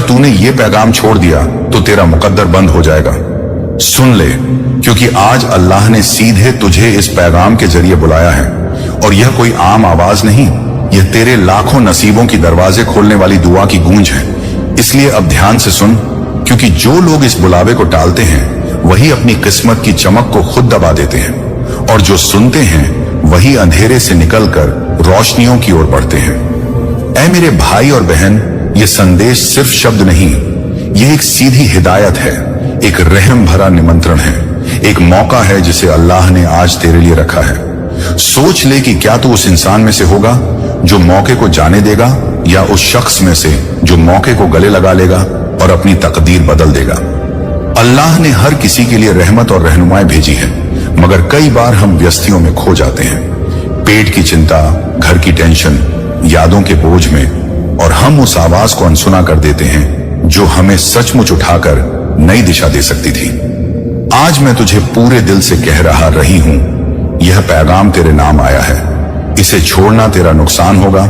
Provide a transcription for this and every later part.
तूने ये पैगाम छोड़ दिया तो तेरा मुकद्दर बंद हो जाएगा। सुन ले, क्योंकि आज अल्लाह ने सीधे तुझे इस पैगाम के जरिए बुलाया है, और यह कोई आम आवाज नहीं, यह तेरे लाखों नसीबों की दरवाजे खोलने वाली दुआ की गूंज है। इसलिए अब ध्यान से सुन, क्योंकि जो लोग इस बुलावे को टालते हैं वही अपनी किस्मत की चमक को खुद दबा देते हैं, और जो सुनते हैं वही अंधेरे से निकलकर रोशनियों की ओर बढ़ते हैं। ऐ मेरे भाई और बहन, ये संदेश सिर्फ शब्द नहीं, यह एक सीधी हिदायत है, एक रहम भरा निमंत्रण है, एक मौका है जिसे अल्लाह ने आज तेरे लिए रखा है। सोच ले कि क्या तू उस इंसान में से होगा जो मौके को जाने देगा, या उस शख्स में से जो मौके को गले लगा लेगा और अपनी तकदीर बदल देगा। अल्लाह ने हर किसी के लिए रहमत और रहनुमाई भेजी है, मगर कई बार हम व्यस्तियों में खो जाते हैं, पेट की चिंता, घर की टेंशन, यादों के बोझ में, और हम उस आवाज को अनसुना कर देते हैं जो हमें सचमुच उठाकर नई दिशा दे सकती थी। आज मैं तुझे पूरे दिल से कह रही हूं, यह पैगाम तेरे नाम आया है। इसे छोड़ना तेरा नुकसान होगा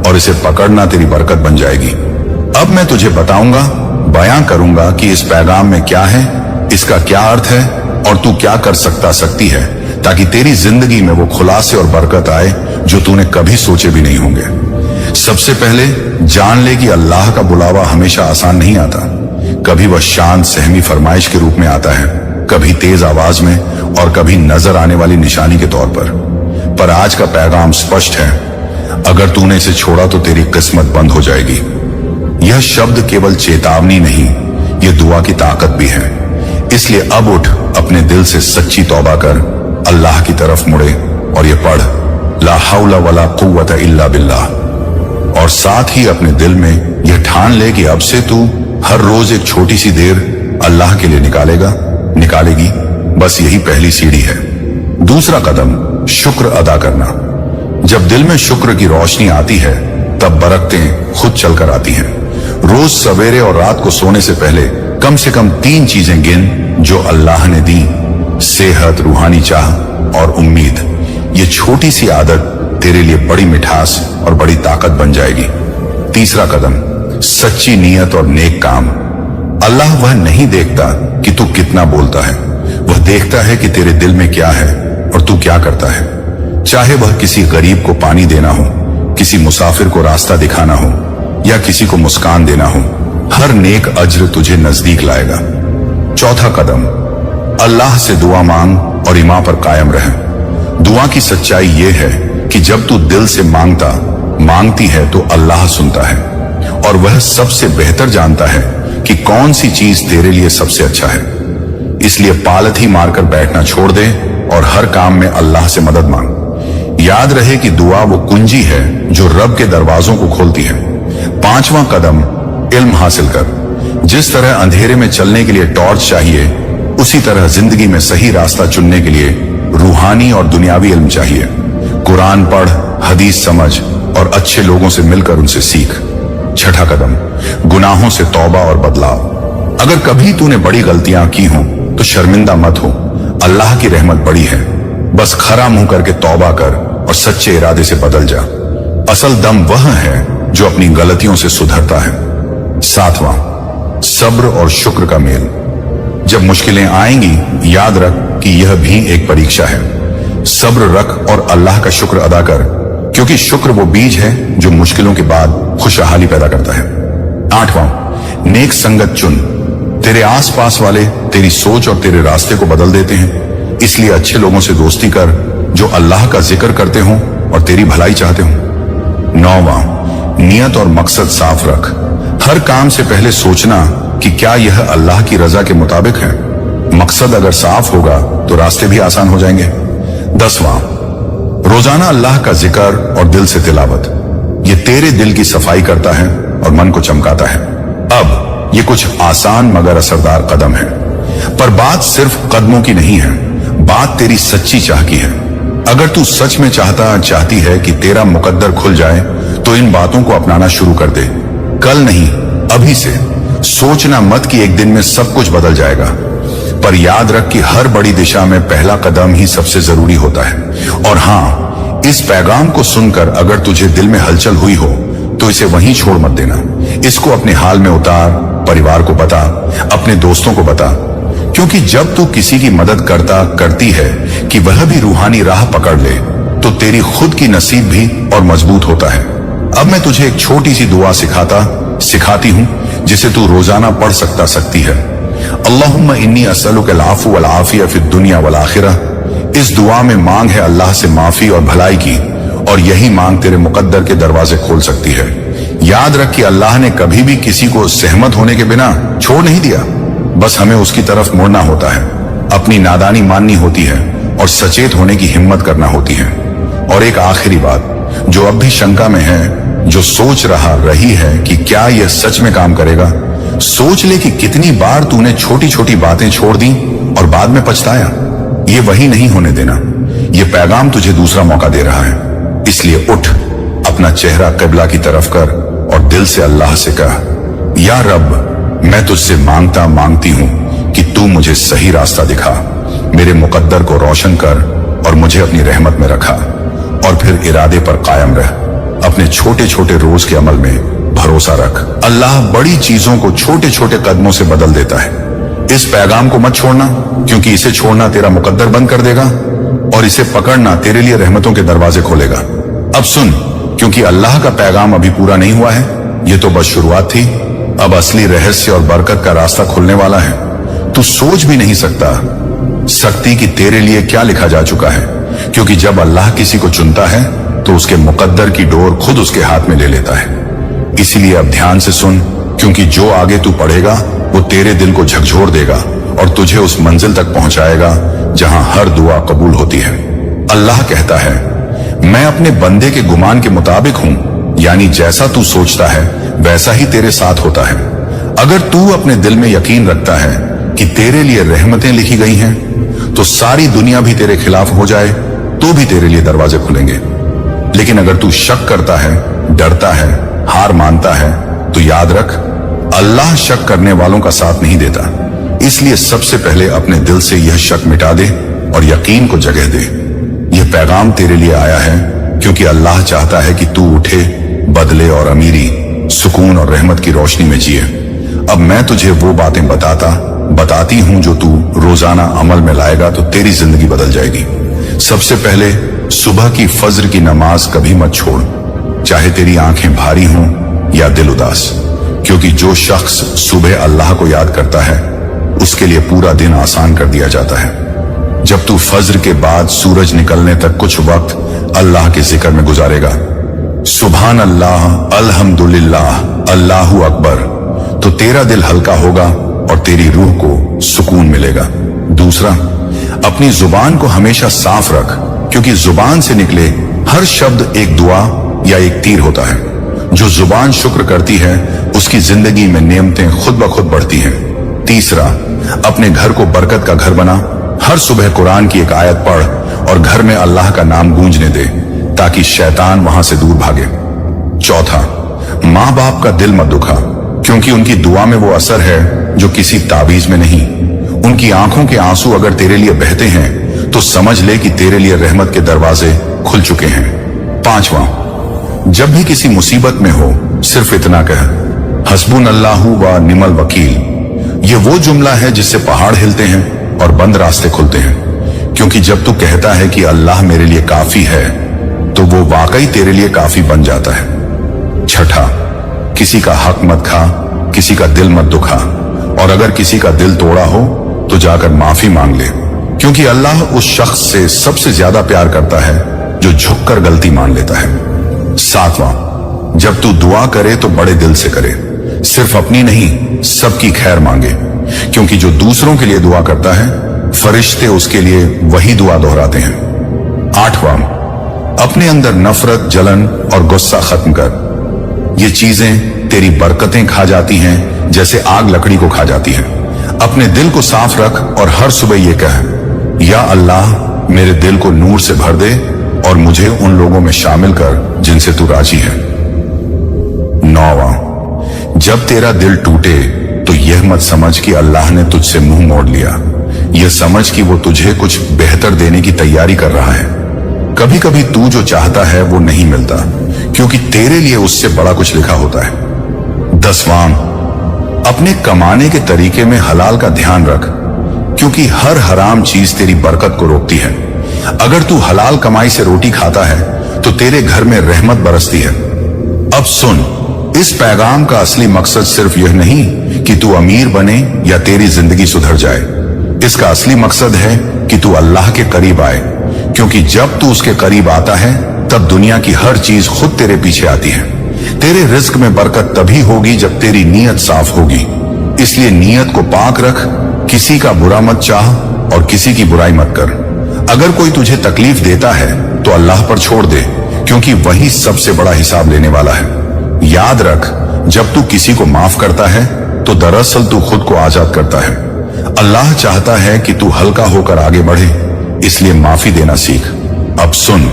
और इसे पकड़ना तेरी बरकत बन जाएगी। अब मैं तुझे बताऊंगा, बयां करूंगा कि इस पैगाम में क्या है, इसका क्या अर्थ है, और तू क्या कर सकती है, ताकि तेरी जिंदगी में वो खुलासे और बरकत आए जो तूने कभी सोचे भी नहीं होंगे। सबसे पहले जान ले कि अल्लाह का बुलावा हमेशा आसान नहीं आता। कभी वह शांत सहमी फरमाइश के रूप में आता है, कभी तेज आवाज में, और कभी नजर आने वाली निशानी के तौर पर आज का पैगाम स्पष्ट है, अगर तूने इसे छोड़ा तो तेरी किस्मत बंद हो जाएगी। यह शब्द केवल चेतावनी नहीं, यह दुआ की ताकत भी है। इसलिए अब उठ, अपने दिल से सच्ची तौबा कर, अल्लाह की तरफ मुड़े और ये पढ़, ला हौला वला कुव्वता इल्ला बिल्लाह, और साथ ही अपने दिल में यह ठान ले कि अब से तू हर रोज एक छोटी सी देर अल्लाह के लिए निकालेगी। बस यही पहली सीढ़ी है। दूसरा कदम, शुक्र अदा करना। जब दिल में शुक्र की रोशनी आती है तब बरकतें खुद चलकर आती हैं। रोज सवेरे और रात को सोने से पहले कम से कम 3 चीजें गिन जो अल्लाह ने दी: सेहत, रूहानी चाह और उम्मीद। ये छोटी सी आदत तेरे लिए बड़ी मिठास और बड़ी ताकत बन जाएगी। तीसरा कदम, सच्ची नीयत और नेक काम। अल्लाह वह नहीं देखता कि तू कितना बोलता है, वह देखता है कि तेरे दिल में क्या है और तू क्या करता है। चाहे वह किसी गरीब को पानी देना हो, किसी मुसाफिर को रास्ता दिखाना हो, या किसी को मुस्कान देना हो, हर नेक अज्र तुझे नजदीक लाएगा। चौथा कदम, अल्लाह से दुआ मांग और ईमान पर कायम रह। दुआ की सच्चाई यह है कि जब तू दिल से मांगती है तो अल्लाह सुनता है, और वह सबसे बेहतर जानता है कि कौन सी चीज तेरे लिए सबसे अच्छा है। इसलिए पालत ही मारकर बैठना छोड़ दे और हर काम में अल्लाह से मदद मांग। याद रहे कि दुआ वो कुंजी है जो रब के दरवाजों को खोलती है। पांचवा कदम, इल्म हासिल कर। जिस तरह अंधेरे में चलने के लिए टॉर्च चाहिए, उसी तरह जिंदगी में सही रास्ता चुनने के लिए रूहानी और दुनियावी इल्म चाहिए। कुरान पढ़, हदीस समझ और अच्छे लोगों से मिलकर उनसे सीख। छठा कदम, गुनाहों से तौबा और बदलाव। अगर कभी तूने बड़ी गलतियां की हों तो शर्मिंदा मत हो, अल्लाह की रहमत बड़ी है। बस खरा मुंह करके तौबा कर और सच्चे इरादे से बदल जा। असल दम वह है जो अपनी गलतियों से सुधरता है। सातवां, सब्र और शुक्र का मेल। जब मुश्किलें आएंगी, याद रख कि यह भी एक परीक्षा है। सब्र रख और अल्लाह का शुक्र अदा कर, क्योंकि शुक्र वो बीज है जो मुश्किलों के बाद खुशहाली पैदा करता है। आठवां, नेक संगत चुन। तेरे आसपास वाले तेरी सोच और तेरे रास्ते को बदल देते हैं, इसलिए अच्छे लोगों से दोस्ती कर जो अल्लाह का जिक्र करते हों और तेरी भलाई चाहते हों। नौवां, नियत और मकसद साफ रख। हर काम से पहले सोचना कि क्या यह अल्लाह की रजा के मुताबिक है। मकसद अगर साफ होगा तो रास्ते भी आसान हो जाएंगे। 10वां, रोजाना अल्लाह का जिक्र और दिल से तिलावत। ये तेरे दिल की सफाई करता है और मन को चमकाता है। अब ये कुछ आसान मगर असरदार कदम है, पर बात सिर्फ कदमों की नहीं है, बात तेरी सच्ची चाह की है। अगर तू सच में चाहती है कि तेरा मुकद्दर खुल जाए तो इन बातों को अपनाना शुरू कर दे। कल नहीं, अभी से। सोचना मत कि एक दिन में सब कुछ बदल जाएगा, पर याद रख कि हर बड़ी दिशा में पहला कदम ही सबसे जरूरी होता है। और हाँ, इस पैगाम को सुनकर अगर तुझे दिल में हलचल हुई हो तो इसे वहीं छोड़ मत देना। इसको अपने हाल में उतार, परिवार को बता, अपने दोस्तों को बता, क्योंकि जब तू किसी की मदद करती है कि वह भी रूहानी राह पकड़ ले, तो तेरी खुद की नसीब भी और मजबूत होता है। अब मैं तुझे एक छोटी सी दुआ सिखाती हूँ, जिसे तू रोजाना पढ़ सकती है। अल्लाहुम्मा इन्नी असअलुकल आफू वल आफिया फिद दुनिया वल आखिरह। इस दुआ में मांग है अल्लाह से माफी और भलाई की, और यही मांग तेरे मुकद्दर के दरवाजे खोल सकती है। याद रख कि अल्लाह ने कभी भी किसी को सहमत होने के बिना छोड़ नहीं दिया, बस हमें उसकी तरफ मुड़ना होता है, अपनी नादानी माननी होती है और सचेत होने की हिम्मत करना होती है। और एक आखिरी बात, जो अब भी शंका में है, जो सोच रही है कि क्या यह सच में काम करेगा, सोच ले कि कितनी बार तूने छोटी छोटी बातें छोड़ दी और बाद में पछताया। ये वही नहीं होने देना। ये पैगाम तुझे दूसरा मौका दे रहा है, इसलिए उठ, अपना चेहरा किबला की तरफ कर और दिल से अल्लाह से कह, या रब, मैं तुझसे मांगती हूं कि तू मुझे सही रास्ता दिखा, मेरे मुकद्दर को रोशन कर और मुझे अपनी रहमत में रखा। और फिर इरादे पर कायम रह, अपने छोटे छोटे रोज के अमल में भरोसा रख। अल्लाह बड़ी चीजों को छोटे छोटे कदमों से बदल देता है। इस पैगाम को मत छोड़ना, क्योंकि इसे छोड़ना तेरा मुकद्दर बंद कर देगा, और इसे पकड़ना तेरे लिए रहमतों के दरवाजे खोलेगा। अब सुन, क्योंकि अल्लाह का पैगाम अभी पूरा नहीं हुआ है, ये तो बस शुरुआत थी। अब असली रहस्य और बरकत का रास्ता खुलने वाला है। तू सोच भी नहीं सकती कि तेरे लिए क्या लिखा जा चुका है, क्योंकि जब अल्लाह किसी को चुनता है तो उसके मुकद्दर की डोर खुद उसके हाथ में ले लेता है। इसीलिए अब ध्यान से सुन, क्योंकि जो आगे तू पढ़ेगा वो तेरे दिल को झकझोर देगा और तुझे उस मंजिल तक पहुंचाएगा जहां हर दुआ कबूल होती है। अल्लाह कहता है, मैं अपने बंदे के गुमान के मुताबिक हूं, यानी जैसा तू सोचता है वैसा ही तेरे साथ होता है। अगर तू अपने दिल में यकीन रखता है कि तेरे लिए रहमतें लिखी गई हैं, तो सारी दुनिया भी तेरे खिलाफ हो जाए तो भी तेरे लिए दरवाजे खुलेंगे। लेकिन अगर तू शक करता है, डरता है, हार मानता है, तो याद रख, अल्लाह शक करने वालों का साथ नहीं देता। इसलिए सबसे पहले अपने दिल से यह शक मिटा दे और यकीन को जगह दे। यह पैगाम तेरे लिए आया है क्योंकि अल्लाह चाहता है कि तू उठे, बदले और अमीरी, सुकून और रहमत की रोशनी में जिए। अब मैं तुझे वो बातें बताती हूं जो तू रोजाना अमल में लाएगा तो तेरी जिंदगी बदल जाएगी। सबसे पहले, सुबह की फज्र की नमाज कभी मत छोड़, चाहे तेरी आंखें भारी हों या दिल उदास, क्योंकि जो शख्स सुबह अल्लाह को याद करता है उसके लिए पूरा दिन आसान कर दिया जाता है। जब तू फज्र के बाद सूरज निकलने तक कुछ वक्त अल्लाह के जिक्र में गुजारेगा, सुभान अल्लाह, अल्हम्दुलिल्लाह, अल्लाहू अकबर, तो तेरा दिल हल्का होगा और तेरी रूह को सुकून मिलेगा। दूसरा, अपनी जुबान को हमेशा साफ रख, क्योंकि जुबान से निकले हर शब्द एक दुआ या एक तीर होता है। जो जुबान शुक्र करती है उसकी जिंदगी में नेमतें खुद ब खुद बढ़ती हैं। तीसरा, अपने घर को बरकत का घर बना, हर सुबह कुरान की एक आयत पढ़ और घर में अल्लाह का नाम गूंजने दे, ताकि शैतान वहां से दूर भागे। चौथा, माँ बाप का दिल मत दुखा, क्योंकि उनकी दुआ में वो असर है जो किसी ताबीज में नहीं। उनकी आंखों के आंसू अगर तेरे लिए बहते हैं तो समझ ले कि तेरे लिए रहमत के दरवाजे खुल चुके हैं। पांचवा, जब भी किसी मुसीबत में हो सिर्फ इतना कह, हस्बुन अल्लाहु व निमल वकील। ये वो जुमला है जिससे पहाड़ हिलते हैं और बंद रास्ते खुलते हैं, क्योंकि जब तू कहता है कि अल्लाह मेरे लिए काफी है तो वो वाकई तेरे लिए काफी बन जाता है। छठा, किसी का हक मत खा, किसी का दिल मत दुखा, और अगर किसी का दिल तोड़ा हो तो जाकर माफी मांग ले, क्योंकि अल्लाह उस शख्स से सबसे ज्यादा प्यार करता है जो झुककर गलती मान लेता है। सातवां, जब तू दुआ करे तो बड़े दिल से करे, सिर्फ अपनी नहीं सबकी खैर मांगे, क्योंकि जो दूसरों के लिए दुआ करता है फरिश्ते उसके लिए वही दुआ दोहराते हैं। आठवां, अपने अंदर नफरत, जलन और गुस्सा खत्म कर। ये चीजें तेरी बरकतें खा जाती हैं जैसे आग लकड़ी को खा जाती है। अपने दिल को साफ रख और हर सुबह ये कह, या अल्लाह मेरे दिल को नूर से भर दे और मुझे उन लोगों में शामिल कर जिनसे तू राजी है। नौवां, जब तेरा दिल टूटे तो यह मत समझ कि अल्लाह ने तुझसे मुंह मोड़ लिया, यह समझ कि वो तुझे कुछ बेहतर देने की तैयारी कर रहा है। कभी कभी तू जो चाहता है वो नहीं मिलता, क्योंकि तेरे लिए उससे बड़ा कुछ लिखा होता है। 10वां, अपने कमाने के तरीके में हलाल का ध्यान रख, क्योंकि हर हराम चीज तेरी बरकत को रोकती है। अगर तू हलाल कमाई से रोटी खाता है तो तेरे घर में रहमत बरसती है। अब सुन, इस पैगाम का असली मकसद सिर्फ यह नहीं कि तू अमीर बने या तेरी जिंदगी सुधर जाए। इसका असली मकसद है कि तू अल्लाह के करीब आए, क्योंकि जब तू उसके करीब आता है तब दुनिया की हर चीज खुद तेरे पीछे आती है। तेरे रिस्क में बरकत तभी होगी जब तेरी नीयत साफ होगी। इसलिए नीयत को पाक रख, किसी का बुरा मत चाह और किसी की बुराई मत कर। अगर कोई तुझे तकलीफ देता है तो अल्लाह पर छोड़ दे, क्योंकि वही सबसे बड़ा हिसाब लेने वाला है। याद रख, जब तू किसी को माफ करता है तो दरअसल तू खुद को आजाद करता है। अल्लाह चाहता है कि तू हल्का होकर आगे बढ़े, इसलिए माफी देना सीख। अब सुन,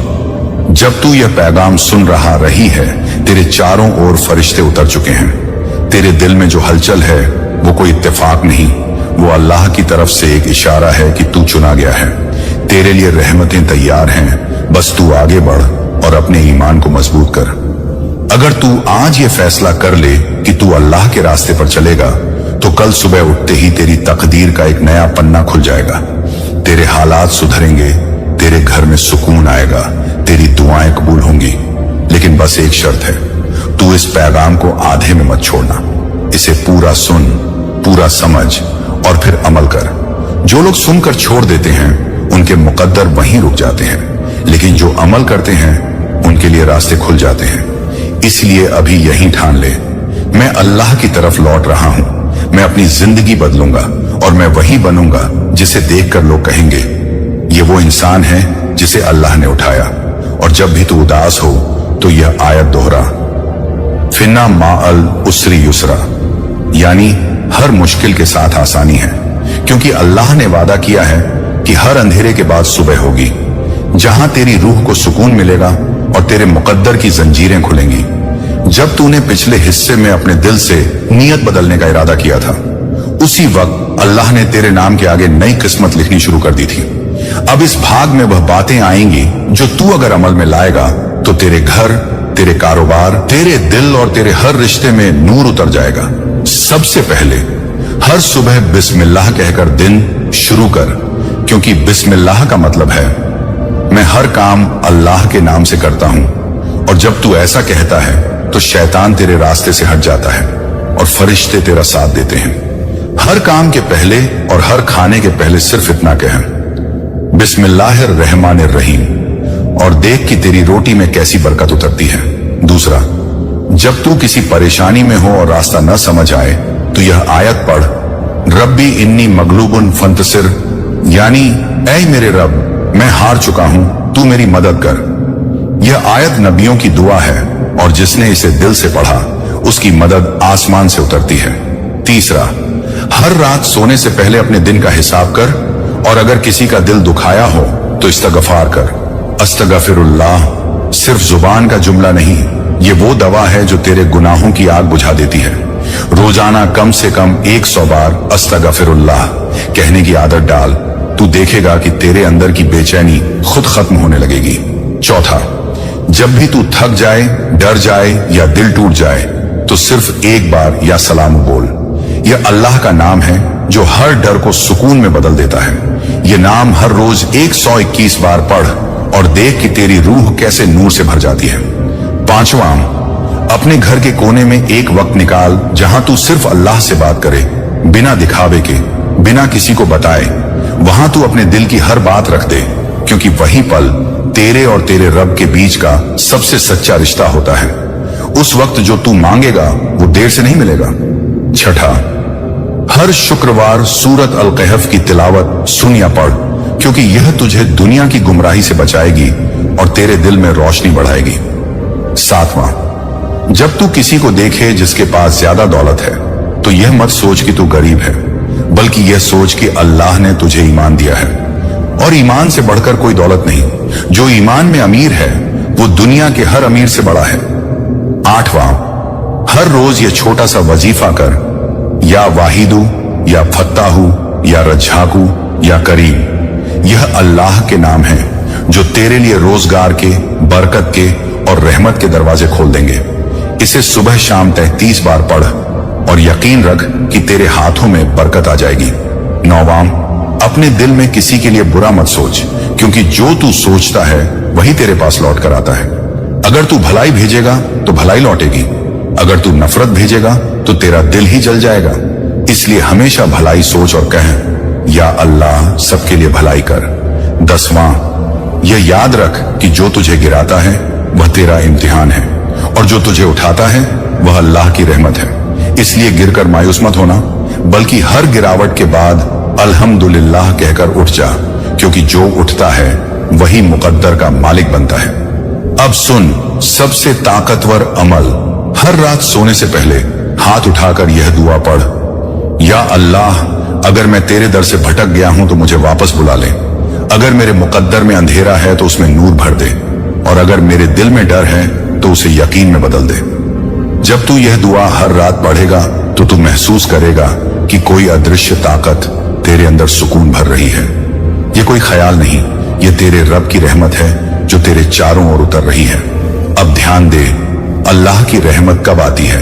जब तू यह पैगाम सुन रही है, तेरे चारों ओर फरिश्ते उतर चुके हैं। तेरे दिल में जो हलचल है वो कोई इत्तेफाक नहीं, वो अल्लाह की तरफ से एक इशारा है कि तू चुना गया है। तेरे लिए रहमतें तैयार हैं, बस तू आगे बढ़ और अपने ईमान को मजबूत कर। अगर तू आज ये फैसला कर ले कि तू अल्लाह के रास्ते पर चलेगा तो कल सुबह उठते ही तेरी तकदीर का एक नया पन्ना खुल जाएगा। तेरे हालात सुधरेंगे, तेरे घर में सुकून आएगा, तेरी दुआएं कबूल होंगी। लेकिन बस एक शर्त है, तू इस पैगाम को आधे में मत छोड़ना। इसे पूरा सुन, पूरा समझ और फिर अमल कर। जो लोग सुनकर छोड़ देते हैं उनके मुकद्दर वहीं रुक जाते हैं, लेकिन जो अमल करते हैं उनके लिए रास्ते खुल जाते हैं। इसलिए अभी यहीं ठान ले, मैं अल्लाह की तरफ लौट रहा हूं। मैं अपनी जिंदगी बदलूंगा और मैं वही बनूंगा जिसे देखकर लोग कहेंगे ये वो इंसान है जिसे अल्लाह ने उठाया। और जब भी तू उदास हो तो यह आयत दोहरा, फिन्ना माअल उसरी युसरा, यानी हर मुश्किल के साथ आसानी है, क्योंकि अल्लाह ने वादा किया है कि हर अंधेरे के बाद सुबह होगी, जहां तेरी रूह को सुकून मिलेगा और तेरे मुकद्दर की जंजीरें खुलेंगी। जब तूने पिछले हिस्से में अपने दिल से नीयत बदलने का इरादा किया था, उसी वक्त अल्लाह ने तेरे नाम के आगे नई किस्मत लिखनी शुरू कर दी थी। अब इस भाग में वह बातें आएंगी जो तू अगर अमल में लाएगा तो तेरे घर, तेरे कारोबार, तेरे दिल और तेरे हर रिश्ते में नूर उतर जाएगा। सबसे पहले हर सुबह बिस्मिल्लाह कहकर दिन शुरू कर, क्योंकि बिस्मिल्लाह का मतलब है मैं हर काम अल्लाह के नाम से करता हूं। और जब तू ऐसा कहता है तो शैतान तेरे रास्ते से हट जाता है और फरिश्ते तेरा साथ देते हैं। हर काम के पहले और हर खाने के पहले सिर्फ इतना कह, बिस्मिल्लाहिर्रहमानिर्रहीम, और देख कि तेरी रोटी में कैसी बरकत उतरती है। दूसरा, जब तू किसी परेशानी में हो और रास्ता न समझ आए तो यह आयत पढ़, रब्बी इन्नी मगलूबुन फंतसिर, यानी ऐ मेरे रब, मैं हार चुका हूं, तू मेरी मदद कर। यह आयत नबियों की दुआ है और जिसने इसे दिल से पढ़ा उसकी मदद आसमान से उतरती है। तीसरा, हर रात सोने से पहले अपने दिन का हिसाब कर और अगर किसी का दिल दुखाया हो तो इस्तगफार कर। अस्तगफिरुल्लाह सिर्फ जुबान का जुमला नहीं, ये वो दवा है जो तेरे गुनाहों की आग बुझा देती है। रोजाना कम से कम 100 बार अस्तगफिरुल्लाह कहने की आदत डाल, तू देखेगा कि तेरे अंदर की बेचैनी खुद खत्म होने लगेगी। चौथा, जब भी तू थक जाए, डर जाए या दिल टूट जाए तो सिर्फ एक बार या सलाम बोल। यह अल्लाह का नाम है जो हर डर को सुकून में बदल देता है। यह नाम हर रोज 121 बार पढ़ और देख कि तेरी रूह कैसे नूर से भर जाती है। पांचवां, अपने घर के कोने में एक वक्त निकाल जहां तू सिर्फ अल्लाह से बात करे, बिना दिखावे के, बिना किसी को बताए। वहां तू अपने दिल की हर बात रख दे, क्योंकि वही पल तेरे और तेरे रब के बीच का सबसे सच्चा रिश्ता होता है। उस वक्त जो तू मांगेगा वो देर से नहीं मिलेगा। छठा, हर शुक्रवार सूरत अल कहफ की तिलावत सुन या पढ़, क्योंकि यह तुझे दुनिया की गुमराही से बचाएगी और तेरे दिल में रोशनी बढ़ाएगी। सातवां, जब तू किसी को देखे जिसके पास ज्यादा दौलत है तो यह मत सोच कि तू गरीब है, बल्कि यह सोच कि अल्लाह ने तुझे ईमान दिया है और ईमान से बढ़कर कोई दौलत नहीं। जो ईमान में अमीर है वो दुनिया के हर अमीर से बड़ा है। आठवां, हर रोज ये छोटा सा वजीफा कर, या वाहिदू या फत्ताहू या रज्जाकू या करीम। यह अल्लाह के नाम है जो तेरे लिए रोजगार के, बरकत के और रहमत के दरवाजे खोल देंगे। इसे सुबह शाम 33 बार पढ़ और यकीन रख कि तेरे हाथों में बरकत आ जाएगी। नौवाम, अपने दिल में किसी के लिए बुरा मत सोच, क्योंकि जो तू सोचता है वही तेरे पास लौट कर आता है। अगर तू भलाई भेजेगा तो भलाई लौटेगी, अगर तू नफरत भेजेगा तो तेरा दिल ही जल जाएगा। इसलिए हमेशा भलाई सोच और कह, या अल्लाह सबके लिए भलाई कर। 10वां, यह याद रख कि जो तुझे गिराता है वह तेरा इम्तिहान है, और जो तुझे उठाता है वह अल्लाह की रहमत है। इसलिए गिरकर मायूस मत होना, बल्कि हर गिरावट के बाद अल्हम्दुलिल्लाह कहकर उठ जा, क्योंकि जो उठता है वही मुकद्दर का मालिक बनता है। अब सुन सबसे ताकतवर अमल, हर रात सोने से पहले हाथ उठाकर यह दुआ पढ़, या अल्लाह अगर मैं तेरे दर से भटक गया हूं तो मुझे वापस बुला ले, अगर मेरे मुकद्दर में अंधेरा है तो उसमें नूर भर दे, और अगर मेरे दिल में डर है तो उसे यकीन में बदल दे। जब तू यह दुआ हर रात पढ़ेगा तो तू महसूस करेगा कि कोई अदृश्य ताकत तेरे अंदर सुकून भर रही है। ये कोई ख्याल नहीं, ये तेरे रब की रहमत है जो तेरे चारों ओर उतर रही है। अब ध्यान दे, अल्लाह की रहमत कब आती है?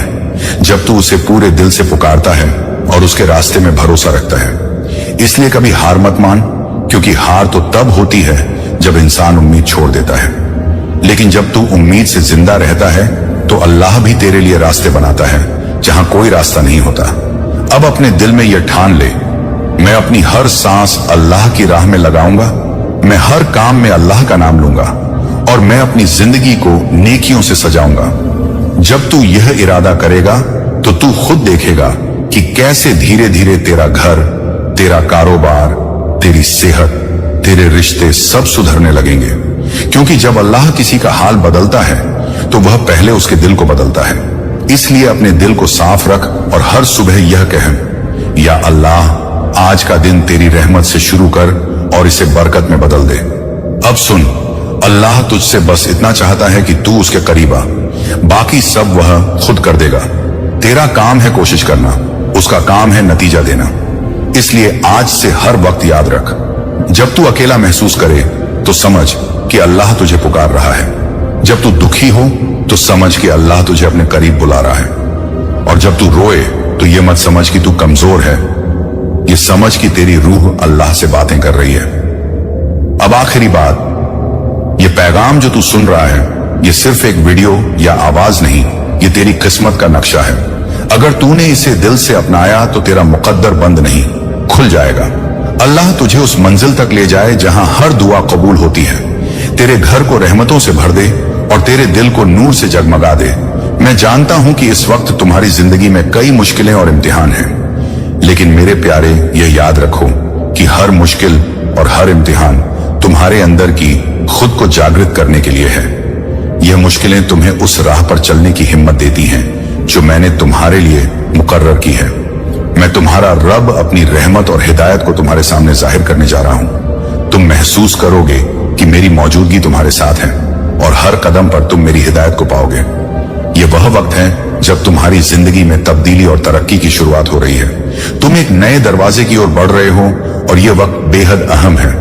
जब तू उसे पूरे दिल से पुकारता है और उसके रास्ते में भरोसा रखता है। इसलिए कभी हार मत मान, क्योंकि हार तो तब होती है जब इंसान उम्मीद छोड़ देता है, लेकिन जब तू उम्मीद से जिंदा रहता है तो अल्लाह भी तेरे लिए रास्ते बनाता है जहां कोई रास्ता नहीं होता। अब अपने दिल में यह ठान ले, मैं अपनी हर सांस अल्लाह की राह में लगाऊंगा, मैं हर काम में अल्लाह का नाम लूंगा, और मैं अपनी जिंदगी को नेकियों से सजाऊंगा। जब तू यह इरादा करेगा तो तू खुद देखेगा कि कैसे धीरे धीरे तेरा घर, तेरा कारोबार, तेरी सेहत, तेरे रिश्ते सब सुधरने लगेंगे। क्योंकि जब अल्लाह किसी का हाल बदलता है तो वह पहले उसके दिल को बदलता है। इसलिए अपने दिल को साफ रख और हर सुबह यह कह, या अल्लाह आज का दिन तेरी रहमत से शुरू कर और इसे बरकत में बदल दे। अब सुन, अल्लाह तुझसे बस इतना चाहता है कि तू उसके करीब आ, बाकी सब वह खुद कर देगा। तेरा काम है कोशिश करना, उसका काम है नतीजा देना। इसलिए आज से हर वक्त याद रख, जब तू अकेला महसूस करे तो समझ कि अल्लाह तुझे पुकार रहा है। जब तू दुखी हो तो समझ कि अल्लाह तुझे अपने करीब बुला रहा है, और जब तू रोए तो यह मत समझ कि तू कमजोर है, ये समझ कि तेरी रूह अल्लाह से बातें कर रही है। अब आखिरी बात, ये पैगाम जो तू सुन रहा है ये सिर्फ एक वीडियो या आवाज नहीं, ये तेरी किस्मत का नक्शा है। अगर तूने इसे दिल से अपनाया तो तेरा मुकद्दर बंद नहीं, खुल जाएगा। अल्लाह तुझे उस मंजिल तक ले जाए जहां हर दुआ कबूल होती है, तेरे घर को रहमतों से भर दे और तेरे दिल को नूर से जगमगा दे। मैं जानता हूं कि इस वक्त तुम्हारी जिंदगी में कई मुश्किलें और इम्तिहान हैं, लेकिन मेरे प्यारे यह याद रखो कि हर मुश्किल और हर इम्तिहान तुम्हारे अंदर की खुद को जागृत करने के लिए है। यह मुश्किलें तुम्हें उस राह पर चलने की हिम्मत देती हैं जो मैंने तुम्हारे लिए मुकर्रर की है। मैं तुम्हारा रब अपनी रहमत और हिदायत को तुम्हारे सामने जाहिर करने जा रहा हूं। तुम महसूस करोगे कि मेरी मौजूदगी तुम्हारे साथ है और हर कदम पर तुम मेरी हिदायत को पाओगे। यह वह वक्त है जब तुम्हारी जिंदगी में तब्दीली और तरक्की की शुरुआत हो रही है। तुम एक नए दरवाजे की ओर बढ़ रहे हो और यह वक्त बेहद अहम है।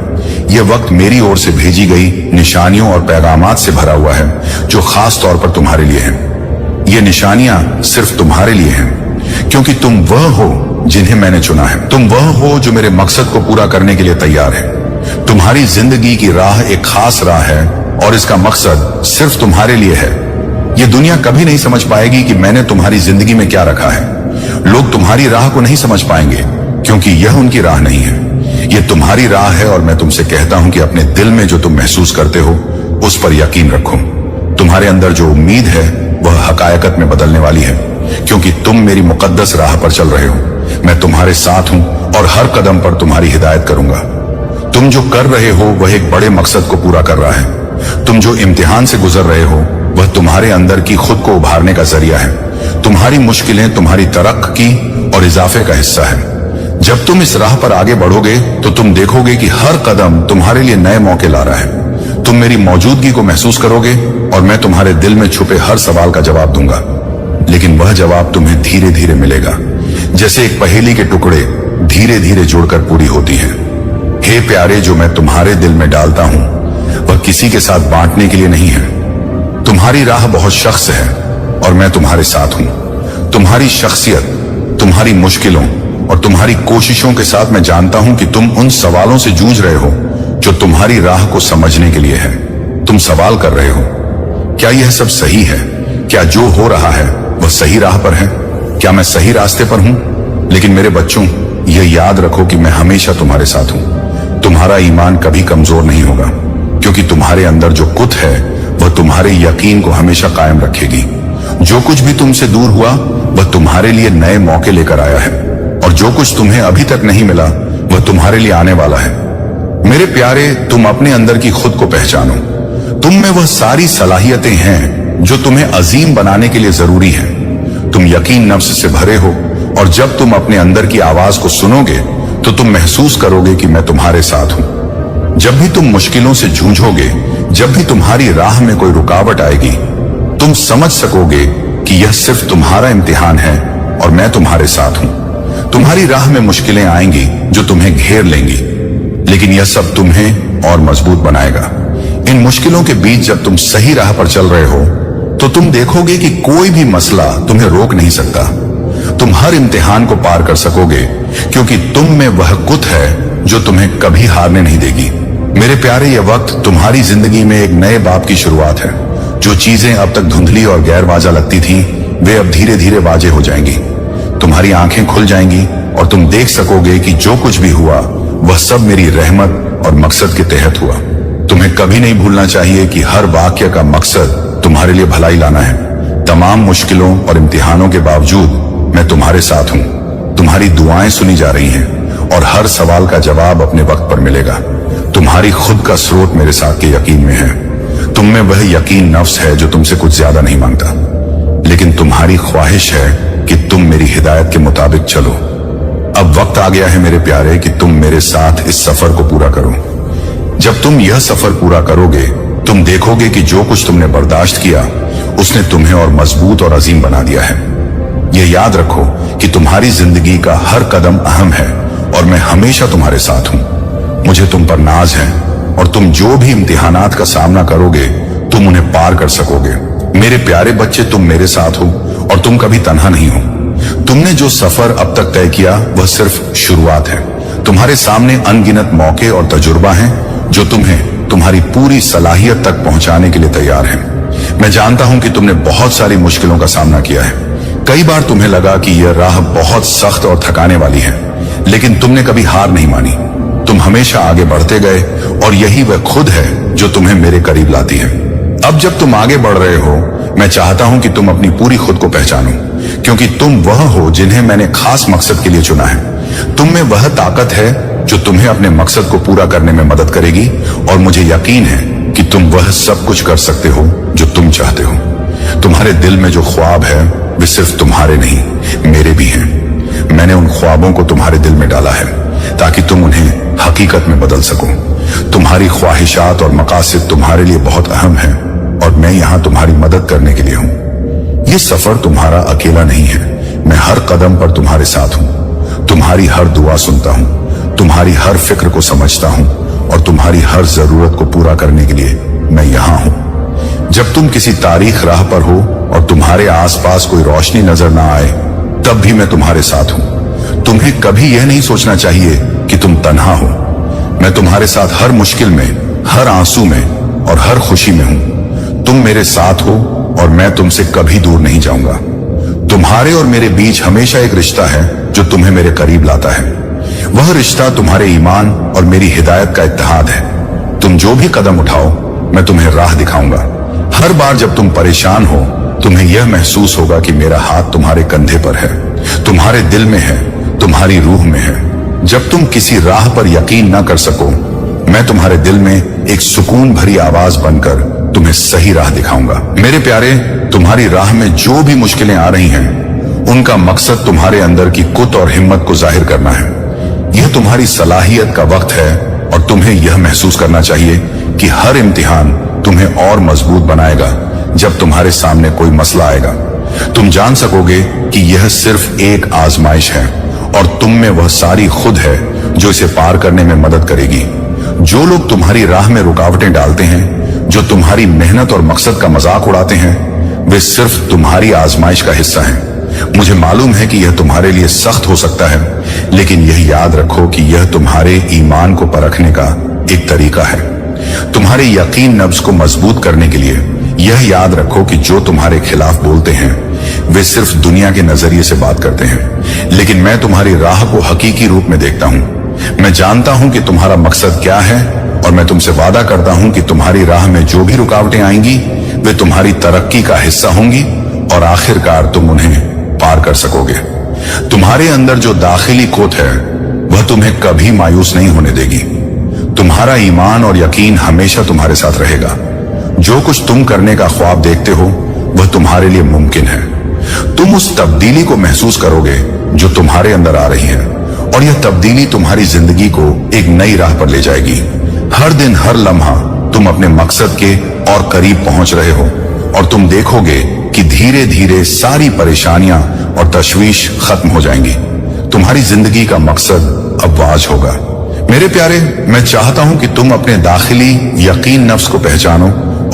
यह वक्त मेरी ओर से भेजी गई निशानियों और पैगामात से भरा हुआ है जो खास तौर पर तुम्हारे लिए हैं। ये निशानियां सिर्फ तुम्हारे लिए हैं, क्योंकि तुम वह हो जिन्हें मैंने चुना है। तुम वह हो जो मेरे मकसद को पूरा करने के लिए तैयार है। तुम्हारी जिंदगी की राह एक खास राह है और इसका मकसद सिर्फ तुम्हारे लिए है। ये दुनिया कभी नहीं समझ पाएगी कि मैंने तुम्हारी जिंदगी में क्या रखा है। लोग तुम्हारी राह को नहीं समझ पाएंगे, क्योंकि यह उनकी राह नहीं है। यह तुम्हारी राह है और मैं तुमसे कहता हूं कि अपने दिल में जो तुम महसूस करते हो उस पर यकीन रखो। तुम्हारे अंदर जो उम्मीद है वह हकायकत में बदलने वाली है, क्योंकि तुम मेरी मुकद्दस राह पर चल रहे हो। मैं तुम्हारे साथ हूं और हर कदम पर तुम्हारी हिदायत करूंगा। तुम जो कर रहे हो वह एक बड़े मकसद को पूरा कर रहा है। तुम जो इम्तिहान से गुजर रहे हो वह तुम्हारे अंदर की खुद को उभारने का जरिया है। तुम्हारी मुश्किलें तुम्हारी तरक्की और इजाफे का हिस्सा है। जब तुम इस राह पर आगे बढ़ोगे तो तुम देखोगे कि हर कदम तुम्हारे लिए नए मौके ला रहा है। तुम मेरी मौजूदगी को महसूस करोगे और मैं तुम्हारे दिल में छुपे हर सवाल का जवाब दूंगा, लेकिन वह जवाब तुम्हें धीरे धीरे मिलेगा, जैसे एक पहेली के टुकड़े धीरे धीरे जुड़कर पूरी होती है। हे प्यारे, जो मैं तुम्हारे दिल में डालता हूं वह किसी के साथ बांटने के लिए नहीं है। तुम्हारी राह बहुत शख्स है और मैं तुम्हारे साथ हूं। तुम्हारी शख्सियत, तुम्हारी मुश्किलों और तुम्हारी कोशिशों के साथ मैं जानता हूं कि तुम उन सवालों से जूझ रहे हो जो तुम्हारी राह को समझने के लिए है। तुम सवाल कर रहे हो, क्या यह सब सही है? क्या जो हो रहा है वह सही राह पर है? क्या मैं सही रास्ते पर हूं? लेकिन मेरे बच्चों, यह याद रखो कि मैं हमेशा तुम्हारे साथ हूं। तुम्हारा ईमान कभी कमजोर नहीं होगा, क्योंकि तुम्हारे अंदर जो कुत है वह तुम्हारे यकीन को हमेशा कायम रखेगी। जो कुछ भी तुमसे दूर हुआ वह तुम्हारे लिए नए मौके लेकर आया है, और जो कुछ तुम्हें अभी तक नहीं मिला वह तुम्हारे लिए आने वाला है। मेरे प्यारे, तुम अपने अंदर की खुद को पहचानो। तुम में वह सारी सलाहियतें हैं जो तुम्हें अजीम बनाने के लिए जरूरी हैं। तुम यकीन नफ्स से भरे हो, और जब तुम अपने अंदर की आवाज को सुनोगे तो तुम महसूस करोगे कि मैं तुम्हारे साथ हूं। जब भी तुम मुश्किलों से जूझोगे, जब भी तुम्हारी राह में कोई रुकावट आएगी, तुम समझ सकोगे कि यह सिर्फ तुम्हारा इम्तिहान है और मैं तुम्हारे साथ हूं। तुम्हारी राह में मुश्किलें आएंगी जो तुम्हें घेर लेंगी, लेकिन यह सब तुम्हें और मजबूत बनाएगा। इन मुश्किलों के बीच जब तुम सही राह पर चल रहे हो तो तुम देखोगे कि कोई भी मसला तुम्हें रोक नहीं सकता। तुम हर इम्तिहान को पार कर सकोगे, क्योंकि तुम में वह कुत है जो तुम्हें कभी हारने नहीं देगी। मेरे प्यारे, यह वक्त तुम्हारी जिंदगी में एक नए बाब की शुरुआत है। जो चीजें अब तक धुंधली और गैर वाजा लगती थीं, वे अब धीरे धीरे वाजे हो जाएंगी। तुम्हारी आंखें खुल जाएंगी और तुम देख सकोगे कि जो कुछ भी हुआ वह सब मेरी रहमत और मकसद के तहत हुआ। तुम्हें कभी नहीं भूलना चाहिए कि हर वाक्य का मकसद तुम्हारे लिए भलाई लाना है। तमाम मुश्किलों और इम्तिहानों के बावजूद मैं तुम्हारे साथ हूं। तुम्हारी दुआएं सुनी जा रही हैं और हर सवाल का जवाब अपने वक्त पर मिलेगा। तुम्हारी खुद का स्रोत मेरे साथ के यकीन में है। तुम में वह यकीन नफ्स है जो तुमसे कुछ ज्यादा नहीं मांगता, लेकिन तुम्हारी ख्वाहिश है कि तुम मेरी हिदायत के मुताबिक चलो। अब वक्त आ गया है मेरे प्यारे कि तुम मेरे साथ इस सफर को पूरा करो। जब तुम यह सफर पूरा करोगे, तुम देखोगे कि जो कुछ तुमने बर्दाश्त किया उसने तुम्हें और मजबूत और अजीम बना दिया है। यह याद रखो कि तुम्हारी जिंदगी का हर कदम अहम है और मैं हमेशा तुम्हारे साथ हूं। मुझे तुम पर नाज है और तुम जो भी इम्तिहानात का सामना करोगे तुम उन्हें पार कर सकोगे। मेरे प्यारे बच्चे, तुम मेरे साथ हो और तुम कभी तन्हा नहीं हो। तुमने जो सफर अब तक तय किया वह सिर्फ शुरुआत है। तुम्हारे सामने अनगिनत मौके और तजुर्बा हैं जो तुम्हें तुम्हारी पूरी सलाहियत तक पहुंचाने के लिए तैयार हैं। मैं जानता हूं कि तुमने बहुत सारी मुश्किलों का सामना किया है। कई बार तुम्हें लगा कि यह राह बहुत सख्त और थकाने वाली है, लेकिन तुमने कभी हार नहीं मानी। तुम हमेशा आगे बढ़ते गए और यही वह खुद है जो तुम्हें मेरे करीब लाती है। अब जब तुम आगे बढ़ रहे हो, मैं चाहता हूं कि तुम अपनी पूरी खुद को पहचानो, क्योंकि तुम वह हो जिन्हें मैंने खास मकसद के लिए चुना है। तुम में वह ताकत है जो तुम्हें अपने मकसद को पूरा करने में मदद करेगी, और मुझे यकीन है कि तुम वह सब कुछ कर सकते हो जो तुम चाहते हो। तुम्हारे दिल में जो ख्वाब है वे सिर्फ तुम्हारे नहीं, मेरे भी हैं। मैंने उन ख्वाबों को तुम्हारे दिल में डाला है ताकि तुम उन्हें हकीकत में बदल सको। तुम्हारी ख्वाहिशात और मकासद तुम्हारे लिए बहुत अहम है, और मैं यहां तुम्हारी मदद करने के लिए हूं। यह सफर तुम्हारा अकेला नहीं है। मैं हर कदम पर तुम्हारे साथ हूं। तुम्हारी हर दुआ सुनता हूं, तुम्हारी हर फिक्र को समझता हूं, और तुम्हारी हर जरूरत को पूरा करने के लिए मैं यहां हूं। जब तुम किसी तारीख राह पर हो और तुम्हारे आसपास कोई रोशनी नजर ना आए, तब भी मैं तुम्हारे साथ हूं। तुम्हें कभी यह नहीं सोचना चाहिए कि तुम तन्हा हो। मैं तुम्हारे साथ हर मुश्किल में, हर आंसू में और हर खुशी में हूं। तुम मेरे साथ हो और मैं तुमसे कभी दूर नहीं जाऊंगा। तुम्हारे और मेरे बीच हमेशा एक रिश्ता है जो तुम्हें मेरे करीब लाता है। वह रिश्ता तुम्हारे ईमान और मेरी हिदायत का इत्तेहाद है। तुम जो भी कदम उठाओ, मैं तुम्हें राह दिखाऊंगा। हर बार जब तुम परेशान हो, तुम्हें यह महसूस होगा कि मेरा हाथ तुम्हारे कंधे पर है, तुम्हारे दिल में है, तुम्हारी रूह में है। जब तुम किसी राह पर यकीन न कर सको, मैं तुम्हारे दिल में एक सुकून भरी आवाज बनकर तुम्हें सही राह दिखाऊंगा। मेरे प्यारे, तुम्हारी राह में जो भी मुश्किलें आ रही हैं, उनका मकसद तुम्हारे अंदर की कुत और हिम्मत को जाहिर करना है। यह तुम्हारी सलाहियत का वक्त है, और तुम्हें यह महसूस करना चाहिए कि हर इम्तिहान तुम्हें और मजबूत बनाएगा। जब तुम्हारे सामने कोई मसला आएगा, तुम जान सकोगे कि यह सिर्फ एक आजमाइश है, और तुम में वह सारी खुद है जो इसे पार करने में मदद करेगी। जो लोग तुम्हारी राह में रुकावटें डालते हैं, जो तुम्हारी मेहनत और मकसद का मजाक उड़ाते हैं, वे सिर्फ तुम्हारी आजमाइश का हिस्सा हैं। मुझे मालूम है कि यह तुम्हारे लिए सख्त हो सकता है, लेकिन यह याद रखो कि यह तुम्हारे ईमान को परखने का एक तरीका है। तुम्हारे यकीन नफ्स को मजबूत करने के लिए यह याद रखो कि जो तुम्हारे खिलाफ बोलते हैं वे सिर्फ दुनिया के नजरिए से बात करते हैं, लेकिन मैं तुम्हारी राह को हकीकी रूप में देखता हूं। मैं जानता हूं कि तुम्हारा मकसद क्या है और मैं तुमसे वादा करता हूं कि तुम्हारी राह में जो भी रुकावटें आएंगी वे तुम्हारी तरक्की का हिस्सा होंगी और आखिरकार तुम उन्हें पार कर सकोगे। तुम्हारे अंदर जो दाखिली कोत है वह तुम्हें कभी मायूस नहीं होने देगी। तुम्हारा ईमान और यकीन हमेशा तुम्हारे साथ रहेगा। जो कुछ तुम करने का ख्वाब देखते हो वह तुम्हारे लिए मुमकिन है। तुम उस तब्दीली को महसूस करोगे जो तुम्हारे अंदर आ रही है और यह तब्दीली तुम्हारी जिंदगी को एक नई राह पर ले जाएगी। हर दिन हर लम्हा तुम अपने मकसद के और करीब पहुंच रहे हो और तुम देखोगे कि धीरे धीरे सारी परेशानियां और तशवीश खत्म हो जाएंगी। तुम्हारी जिंदगी का मकसद अब वाज होगा। मेरे प्यारे, मैं चाहता हूं कि तुम अपने दाखिली यकीन नफ्स को पहचानो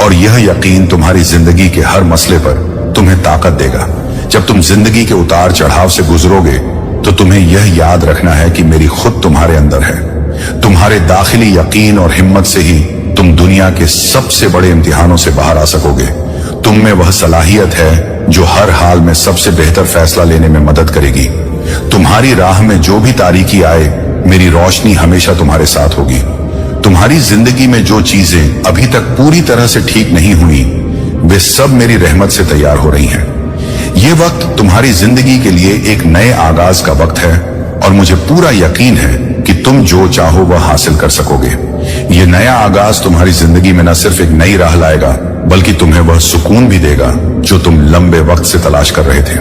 और यह यकीन तुम्हारी जिंदगी के हर मसले पर तुम्हें ताकत देगा। जब तुम जिंदगी के उतार चढ़ाव से गुजरोगे तो तुम्हें यह याद रखना है कि मेरी खुद तुम्हारे अंदर है। तुम्हारे दाखिली यकीन और हिम्मत से ही तुम दुनिया के सबसे बड़े इम्तिहानों से बाहर आ सकोगे। तुम में वह सलाहियत है जो हर हाल में सबसे बेहतर फैसला लेने में मदद करेगी। तुम्हारी राह में जो भी तारीकी आए, मेरी रोशनी हमेशा तुम्हारे साथ होगी। तुम्हारी जिंदगी में जो चीजें अभी तक पूरी तरह से ठीक नहीं हुई वे सब मेरी रहमत से तैयार हो रही हैं। ये वक्त तुम्हारी जिंदगी के लिए एक नए आगाज का वक्त है और मुझे पूरा यकीन है कि तुम जो चाहो वह हासिल कर सकोगे। ये नया आगाज तुम्हारी जिंदगी में न सिर्फ एक नई राह लाएगा बल्कि तुम्हें वह सुकून भी देगा जो तुम लंबे वक्त से तलाश कर रहे थे।